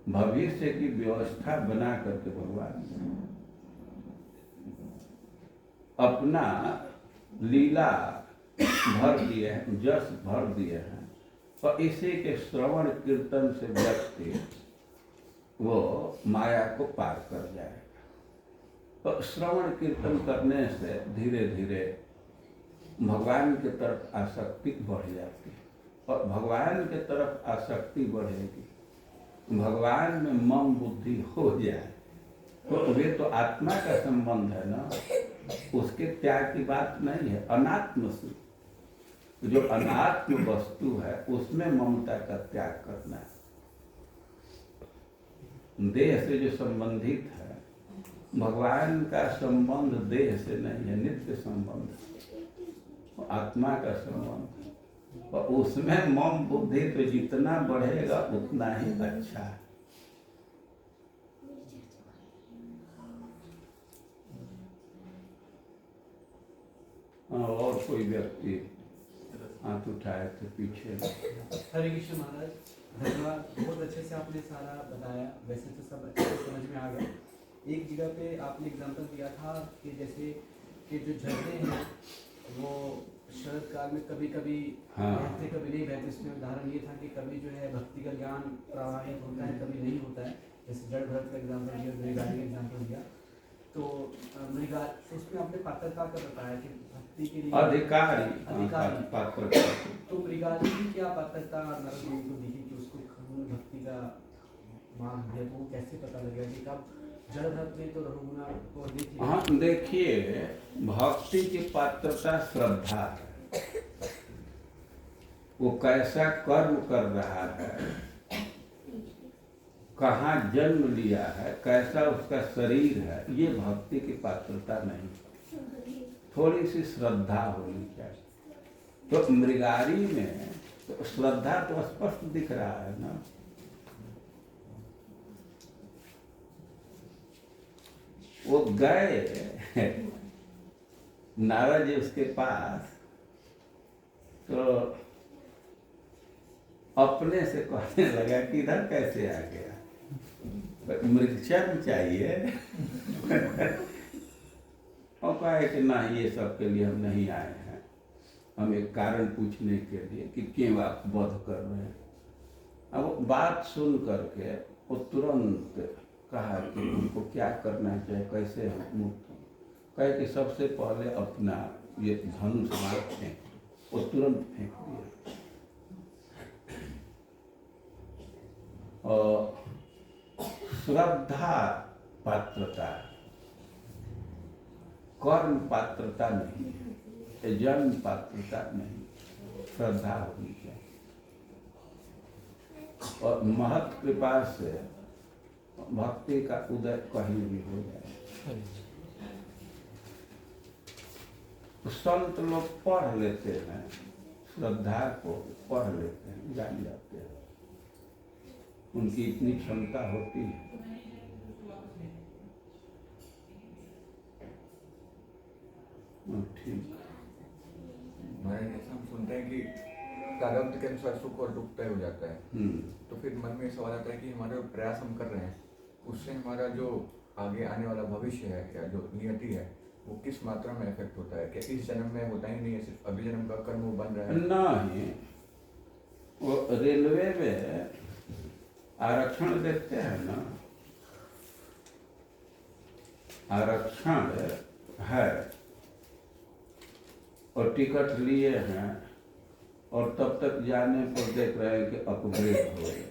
भविष्य की व्यवस्था बना करके भगवान अपना लीला भर दिए हैं, जस भर दिए हैं, और इसी के श्रवण कीर्तन से व्यक्ति वो माया को पार कर जाएगा। तो श्रवण कीर्तन करने से धीरे धीरे भगवान की तरफ आसक्ति बढ़ जाती है, और भगवान की तरफ आसक्ति बढ़ेगी, भगवान में मम बुद्धि हो जाए तो वे तो आत्मा का संबंध है ना, उसके त्याग की बात नहीं है। अनात्म से जो अनात्म वस्तु है उसमें ममता का त्याग करना है। देह से जो संबंधित है, भगवान का संबंध देह से नहीं है, नित्य संबंध है, आत्मा का संबंध है, और उसमें मम बुद्धि तो जितना बढ़ेगा उतना ही अच्छा है। और कोई व्यक्ति हाथ उठाए थे पीछे। हरे कृष्ण महाराज, धन्यवाद। बहुत अच्छे से आपने सारा बताया, वैसे तो सब अच्छे से समझ में आ गया। एक जगह पे आपने एग्जांपल दिया था कि जैसे कि जो झरने हैं वो शरद काल में कभी कभी बहते कभी नहीं बहते। इसमें उदाहरण ये था कि कभी जो है भक्ति का ज्ञान प्रवाहित होता है, कभी नहीं होता है। जैसे जड़ भरत का एग्जाम्पल दिया, मृगाली का एग्जाम्पल दिया। तो मृगाल उसमें आपने पात्रता का बताया कि भक्ति के लिए अधिकारी पात्र। तो मृगाली की क्या पात्रता नारद मुनि को दिखी कि उसको भक्ति का मार्ग दिया, तो वो कैसे पता लगा कि कब जड़ भरत में तो रघुना को देखिए। हाँ देखिए, भक्ति की पात्रता श्रद्धा है, वो कैसा कर्म कर रहा है, कहाँ जन्म लिया है, कैसा उसका शरीर है, ये भक्ति की पात्रता नहीं। थोड़ी सी श्रद्धा होनी चाहिए। तो मृगारी में तो श्रद्धा तो स्पष्ट दिख रहा है ना। वो गए नारद जी उसके पास, तो अपने से कहने लगा कि इधर कैसे आ गया, मृगचर्म चाहिए। और कहा है कि ना, ये सब के लिए हम नहीं आए हैं, हम एक कारण पूछने के लिए कि क्यों आप वध कर रहे हैं। अब बात सुन करके वो तुरंत कहा कि उनको क्या करना चाहिए, कैसे हम मुक्त हों। कहे कि सबसे पहले अपना ये धनुष मार फेंक, वो तुरंत फेंक दिया। और श्रद्धा पात्रता, कर्म पात्रता नहीं है, जन्म पात्रता नहीं, श्रद्धा होनी चाहिए। और महत कृपा से भक्ति का उदय कहीं भी हो जाए। संत लोग पढ़ लेते हैं, श्रद्धा को पढ़ लेते हैं, जान जाते हैं, उनकी इतनी क्षमता होती है। ठीक। हमारे जैसे हम सुनते हैं कि प्रारब्ध के अनुसार सुख और दुख तय हो जाता है, तो फिर मन में सवाल आता है कि हमारे प्रयास हम कर रहे हैं, उससे हमारा जो आगे आने वाला भविष्य है या जो नियति है वो किस मात्रा में इफेक्ट होता है? क्या इस जन्म में होता ही नहीं है, सिर्फ अभी जन्म का कर्म वो बन रहा है? नहीं, वो रेलवे में आरक्षण देते हैं ना, आरक्षण है और टिकट लिए हैं और तब तक जाने पर देख रहे हैं कि अपग्रेड हो गया,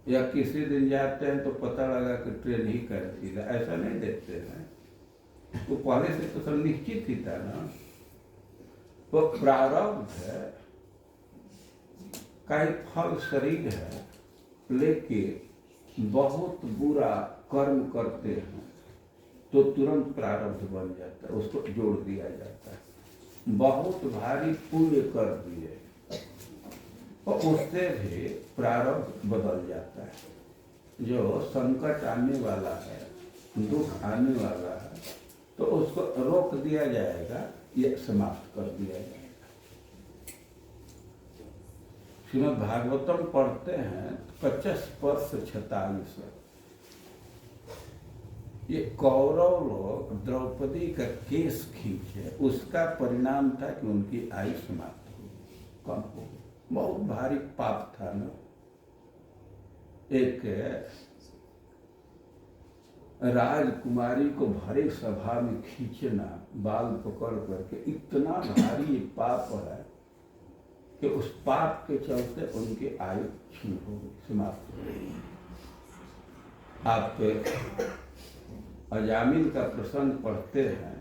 या किसी दिन जाते हैं तो पता लगा कि ट्रेन ही कैंसिल है। ऐसा नहीं देखते हैं, तो पहले से तो सब निश्चित ही था ना। वो प्रारब्ध है, का एक फल शरीर है, लेकिन बहुत बुरा कर्म करते हैं तो तुरंत प्रारब्ध बन जाता है, उसको जोड़ दिया जाता है। बहुत भारी पुण्य कर दिए और उससे भी प्रारब्ध बदल जाता है। जो संकट आने वाला है, दुख आने वाला है, तो उसको रोक दिया जाएगा, ये समाप्त कर दिया जाएगा। श्रीमद् भागवतम पढ़ते हैं, कच्चा स्पर्श 46। ये कौरव लोग द्रौपदी का केस खींचे, उसका परिणाम था कि उनकी आयु समाप्त हो, कम हो गई। बहुत भारी पाप था ना। एक राजकुमारी को भरे सभा में खींचना, बाल पकड़ करके, इतना भारी पाप है कि उस पाप के चलते उनकी आयु क्षीण हो गई, समाप्त हो गई। आप अजामिल का प्रसंग पढ़ते हैं,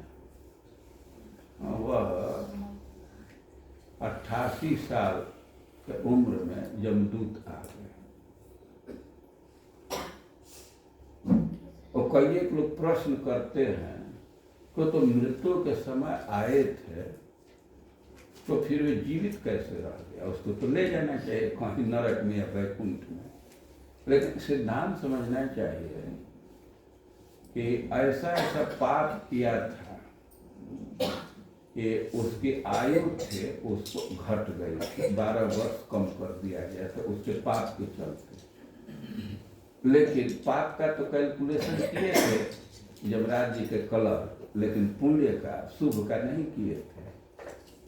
वह 88 साल के उम्र में यमदूत आ गए और कई एक लोग प्रश्न करते हैं कि तो मृत्यु के समय आए थे तो फिर वे जीवित कैसे रह गया, उसको तो ले जाना चाहिए कहीं नरक में या वैकुंठ में। लेकिन सिद्धांत समझना चाहिए कि ऐसा ऐसा पाप किया था कि उसकी आयु थे उसको घट गई, 12 वर्ष कम कर दिया गया था उसके पाप के चलते। लेकिन पाप का तो कैलकुलेशन किए थे यमराज जी के कलर, लेकिन पुण्य का, शुभ का नहीं किए थे।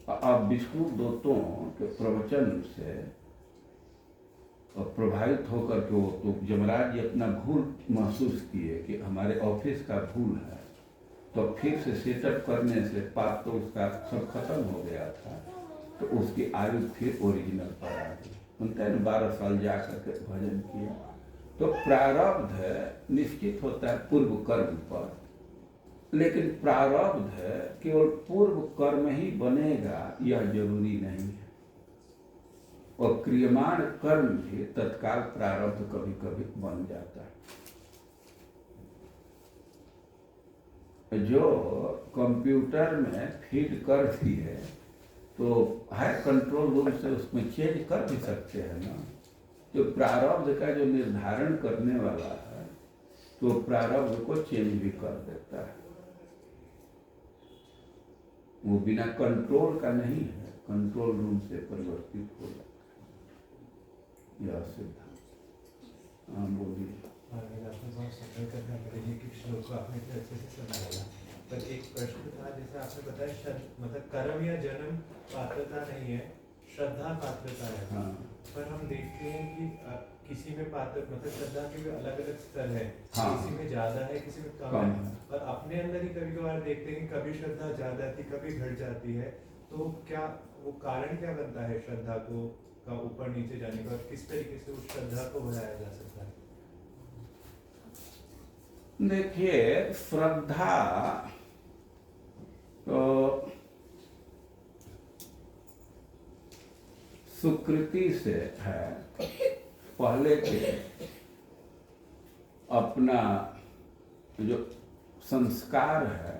अब विष्णु दूतों के प्रवचन से प्रभावित होकर के वो तो यमराज जी अपना भूल महसूस किए कि हमारे ऑफिस का भूल है, तो फिर से सेटअप करने से पाप तो उसका सब खत्म हो गया था, तो उसकी आयु फिर ओरिजिनल पर आ गई। सुनते हैं 12 साल जा करके भजन किया। तो प्रारब्ध निश्चित होता है पूर्व कर्म पर, लेकिन प्रारब्ध केवल पूर्व कर्म ही बनेगा यह जरूरी नहीं है। और क्रियमाण कर्म भी तत्काल प्रारब्ध कभी कभी बन जाता है। जो कंप्यूटर में फीड कर दी है तो हायर कंट्रोल रूम से उसमें चेंज कर भी सकते हैं ना। तो प्रारब्ध का जो निर्धारण करने वाला है तो प्रारब्ध को चेंज भी कर देता है, वो बिना कंट्रोल का नहीं है, कंट्रोल रूम से परिवर्तित हो जाता है। यह सिद्धांत। हाँ बोलिए। बहुत सफल करना पड़ेगी कि श्लोक को आपने अच्छे से समझाया। पर एक प्रश्न था, जैसे आपने बताया मतलब कर्म या जन्म पात्रता नहीं है, श्रद्धा पात्रता है। हाँ। पर हम देखते हैं कि किसी में पात्र मतलब श्रद्धा के भी अलग अलग स्तर है। हाँ। किसी में ज्यादा है, किसी में कम है। और अपने अंदर ही कभी कभार देखते हैं कि कभी श्रद्धा ज्यादा थी, कभी घट जाती है। तो क्या वो कारण क्या बनता है श्रद्धा को का ऊपर नीचे जाने का, और किस तरीके से उस श्रद्धा को बढ़ाया जा सकता है? देखिए, श्रद्धा तो सुकृति से है, पहले के अपना जो संस्कार है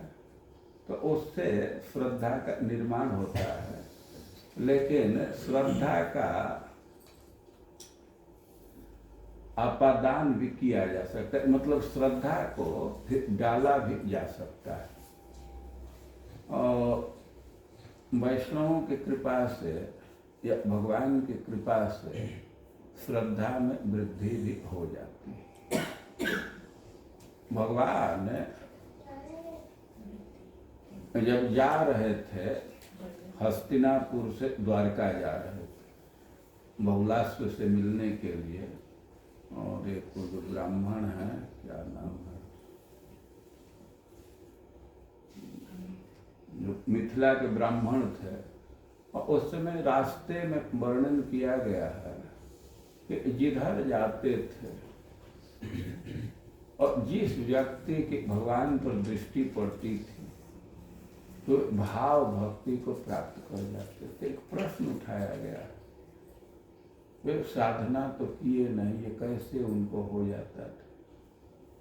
तो उससे श्रद्धा का निर्माण होता है। लेकिन श्रद्धा का आपादान भी किया जा सकता है, मतलब श्रद्धा को डाला भी जा सकता है। और वैष्णवों की कृपा से या भगवान की कृपा से श्रद्धा में वृद्धि भी हो जाती है। भगवान जब जा रहे थे, हस्तिनापुर से द्वारका जा रहे थे बहुलाश्व से मिलने के लिए, और एक जो ब्राह्मण है, क्या नाम है, जो मिथिला के ब्राह्मण थे, और उस समय रास्ते में वर्णन किया गया है कि जिधर जाते थे और जिस व्यक्ति की भगवान पर दृष्टि पड़ती थी तो भाव भक्ति को प्राप्त कर जाते थे। एक प्रश्न उठाया गया, वे साधना तो किए नहीं, ये कैसे उनको हो जाता था?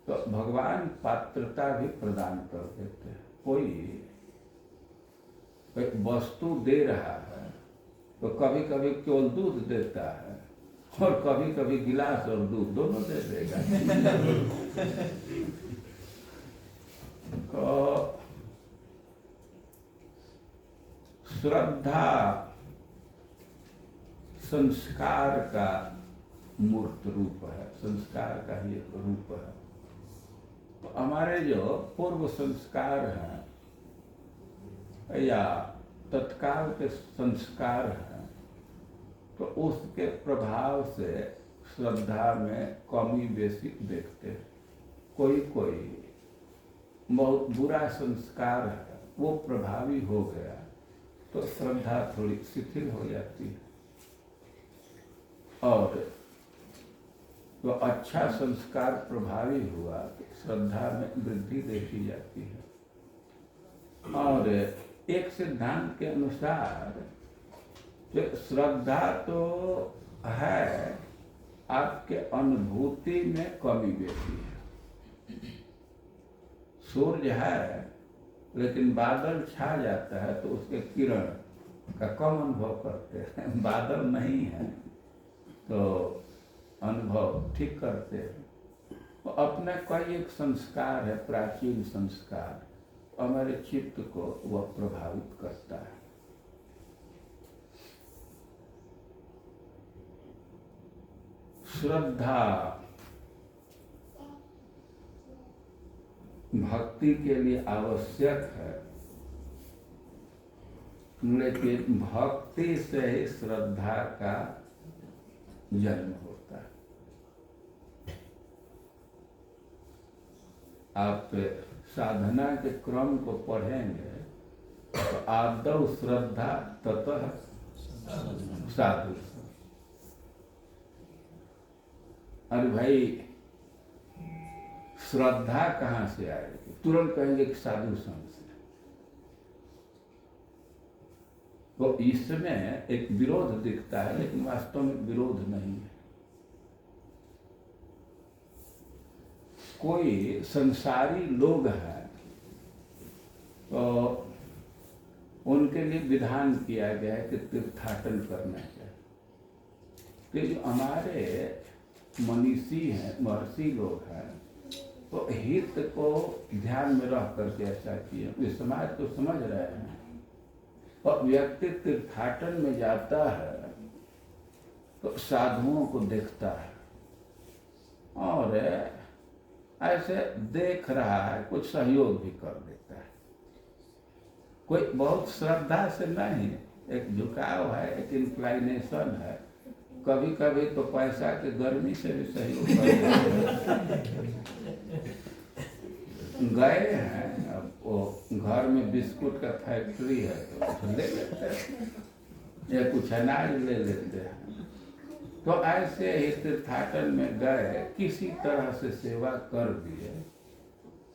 तो भगवान पात्रता भी प्रदान कर देते हैं। कोई वस्तु दे रहा है तो कभी कभी केवल दूध देता है, और कभी कभी गिलास और दूध दोनों दे देगा। तो श्रद्धा संस्कार का मूर्त रूप है, संस्कार का ही एक रूप है। तो हमारे जो पूर्व संस्कार हैं या तत्काल के संस्कार हैं, तो उसके प्रभाव से श्रद्धा में कमी बेसी देखते हैं। कोई बहुत बुरा संस्कार है, वो प्रभावी हो गया तो श्रद्धा थोड़ी शिथिल हो जाती है, और तो अच्छा संस्कार प्रभावी हुआ तो श्रद्धा में वृद्धि देखी जाती है। और एक सिद्धांत के अनुसार तो श्रद्धा तो है, आपके अनुभूति में कमी बेसी है। सूर्य है लेकिन बादल छा जाता है तो उसके किरण का कम अनुभव करते हैं, बादल नहीं है तो अनुभव ठीक करते हैं। तो अपने कोई एक संस्कार है, प्राचीन संस्कार, हमारे चित्त को वह प्रभावित करता है। श्रद्धा भक्ति के लिए आवश्यक है, लेकिन भक्ति से ही श्रद्धा का जन्म होता है। आप साधना के क्रम को पढ़ेंगे तो आदौ श्रद्धा ततः साधु। अरे भाई, श्रद्धा कहाँ से आएगी? तुरंत कहेंगे कि साधु संत से। तो इसमें एक विरोध दिखता है, लेकिन वास्तव में विरोध नहीं है। कोई संसारी लोग हैं तो उनके लिए विधान किया गया है कि तीर्थाटन करना चाहिए। तो जो हमारे मनीषी हैं, महर्षि लोग हैं, तो हित को ध्यान में रख करके ऐसा किया। इस समाज को समझ रहे हैं, और व्यक्ति तीर्थाटन में जाता है तो साधुओं को देखता है और ऐसे देख रहा है, कुछ सहयोग भी कर देता है। कोई बहुत श्रद्धा से नहीं, एक झुकाव है, एक इंक्लाइनेशन है। कभी कभी तो पैसा के गर्मी से भी सहयोग गए हैं। अब वो घर में बिस्कुट का फैक्ट्री है तो ले लेते हैं या कुछ अनाज ले लेते हैं। तो ऐसे ही तीर्थाटन में गए, किसी तरह से सेवा कर दिए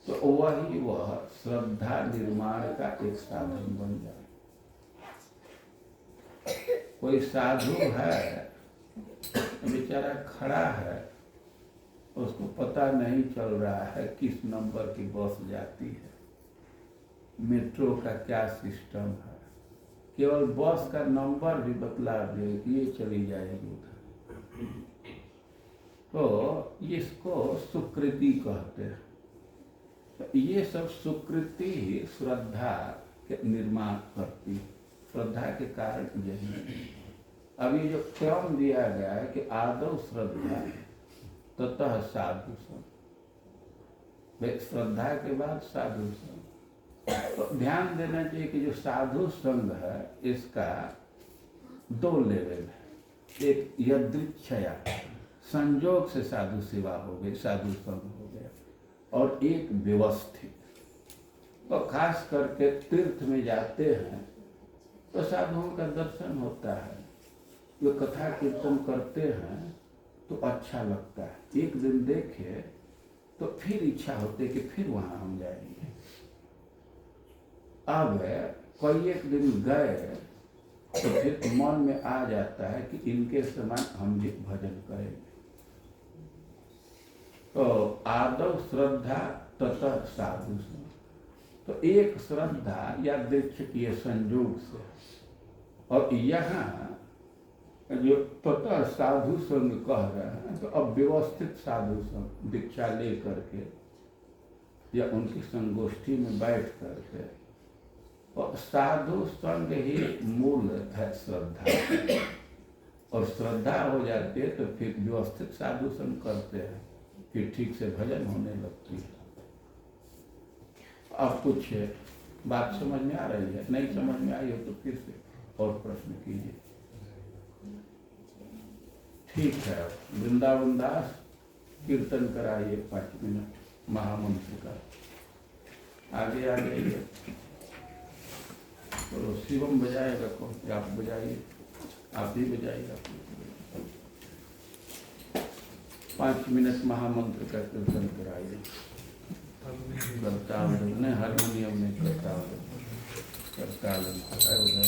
तो वही वह श्रद्धा निर्माण का एक साधन बन जाए। कोई साधु है, बेचारा खड़ा है, उसको पता नहीं चल रहा है किस नंबर की बस जाती है, मेट्रो का क्या सिस्टम है, केवल बस का नंबर भी बतला दे कि ये चली जाएगी उधर, तो इसको सुकृति कहते हैं। तो ये सब सुकृति ही श्रद्धा के निर्माण करती है। श्रद्धा के कारण यही अब ये जो क्रम दिया गया है कि आदौ श्रद्धा ततः साधु संग, श्रद्धा के बाद साधु संग। तो ध्यान देना चाहिए कि जो साधु संग है इसका दो लेवल है। एक यदृच्छया, संजोग से साधु सेवा हो गई, साधु संग हो गया, और एक व्यवस्थित। तो खास करके तीर्थ में जाते हैं तो साधुओं का दर्शन होता है, जो कथा कीर्तन करते हैं तो अच्छा लगता है। एक दिन देखे तो फिर इच्छा होती है कि फिर वहां हम जाएंगे। अब कोई एक दिन गए तो फिर मन में आ जाता है कि इनके समान हम भी भजन करेंगे। तो आदौ श्रद्धा ततः साधु संग। तो एक श्रद्धा या दीक्षित संयोग से, और यहाँ जो ततः साधु संग कह रहे हैं तो अब व्यवस्थित साधु संग, दीक्षा ले करके या उनकी संगोष्ठी में बैठ करके, और साधु संग ही मूल है श्रद्धा, और श्रद्धा हो जाती है तो फिर व्यवस्थित साधु संग करते हैं, फिर ठीक से भजन होने लगती है। अब कुछ बात समझ में आ रही है? नहीं समझ में आई हो तो फिर से और प्रश्न कीजिए। ठीक है, वृंदावन दास कीर्तन कराइए 5 मिनट महामंत्र का। आगे आ जाइए। तो शिवम बजाएगा कौन? आप बजाइए, आप ही बजाइए। 5 मिनट महामंत्र का कीर्तन कराइए। करताल नहीं, हारमोनियम में करताल है उधर।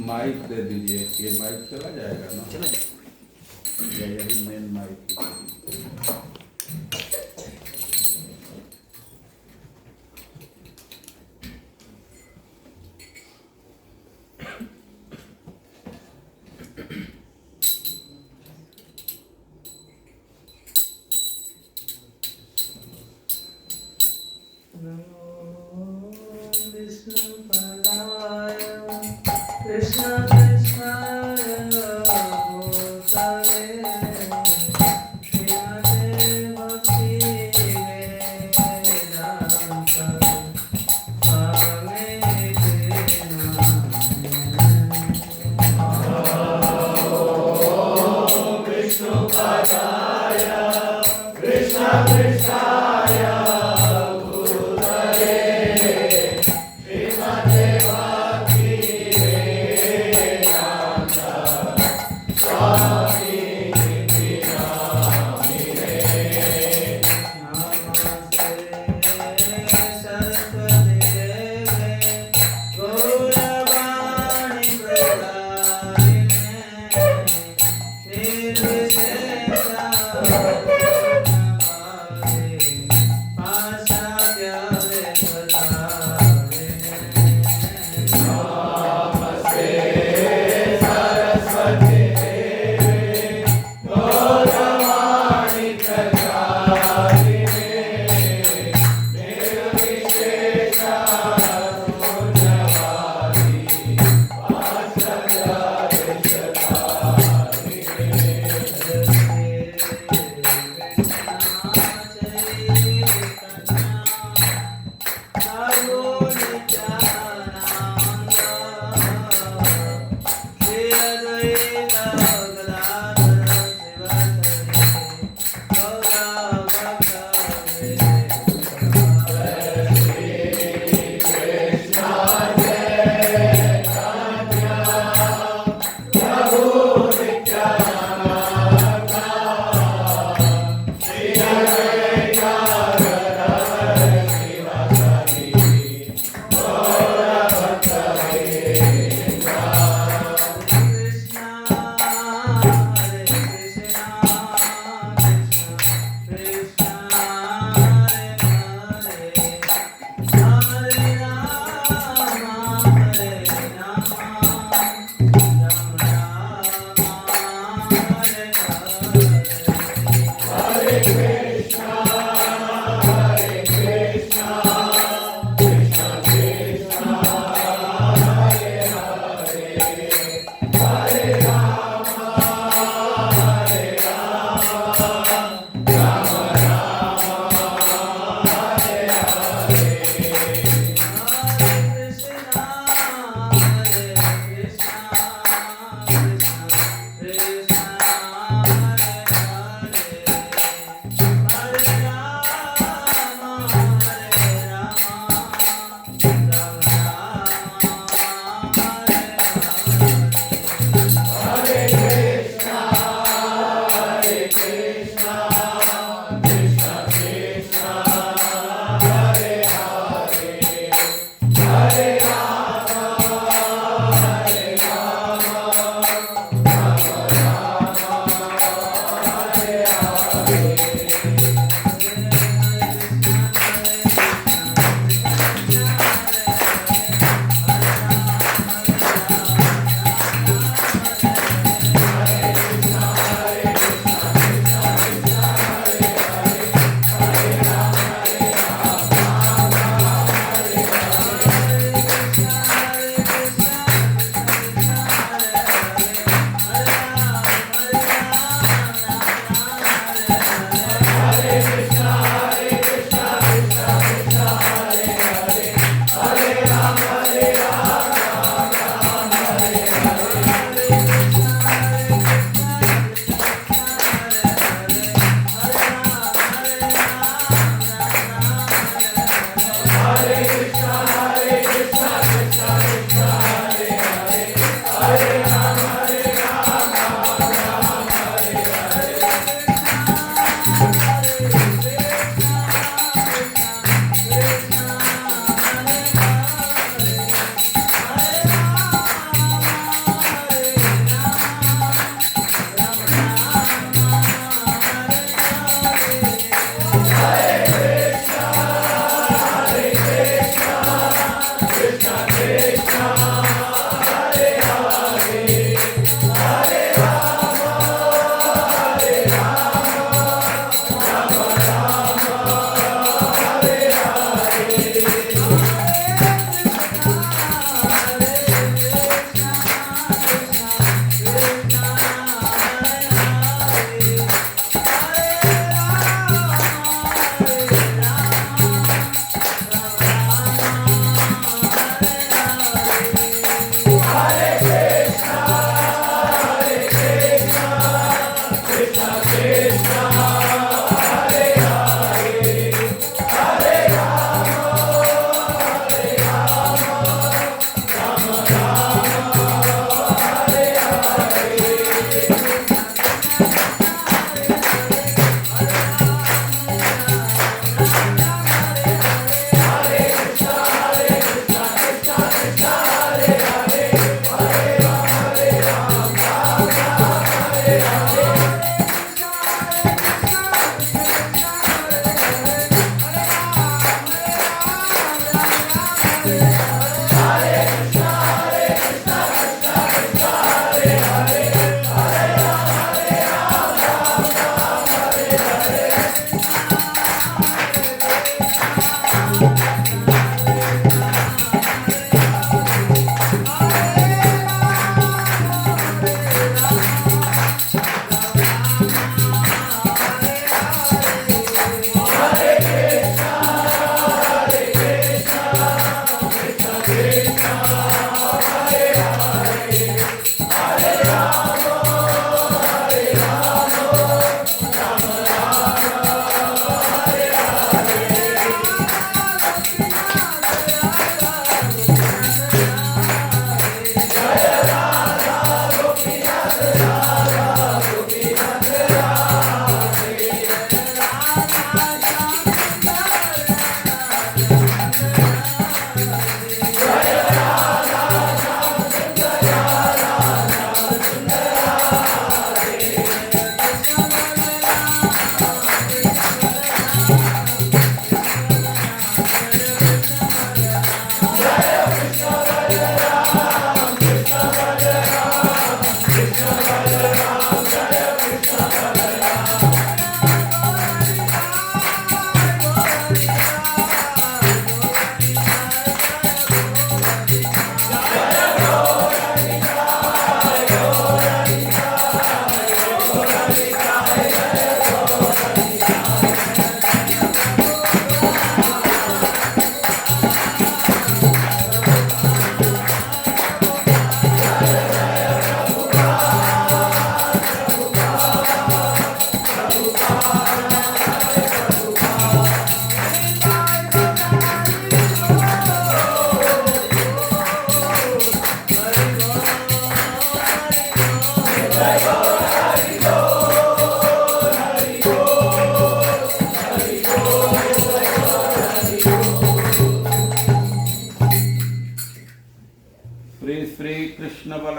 माइक दे दीजिए, ये माइक चला जाएगा ना? चला जाएगा, यही मेन माइक।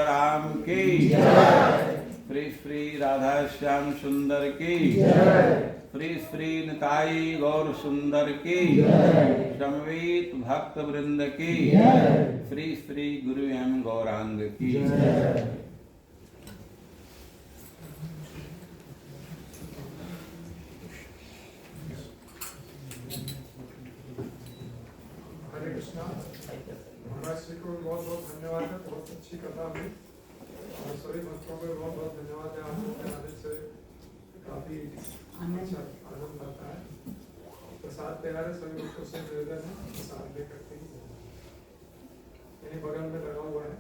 सीताराम की श्री श्री राधा श्याम सुंदर की श्री श्री निताई गौर सुंदर की समवेत भक्त वृंद की श्री श्री गुरु एवं गौरांग की हरे कृष्णा। महाराज श्री को बहुत बहुत धन्यवाद है, बहुत अच्छी कथा हुई और सभी भक्तों को बहुत बहुत धन्यवाद है। आपके आने से काफी अच्छा आनंद आता है। प्रसाद तैयार है, सभी भक्तों से निवेदन है प्रसाद लेकर के ही बगल में लगा हुआ है।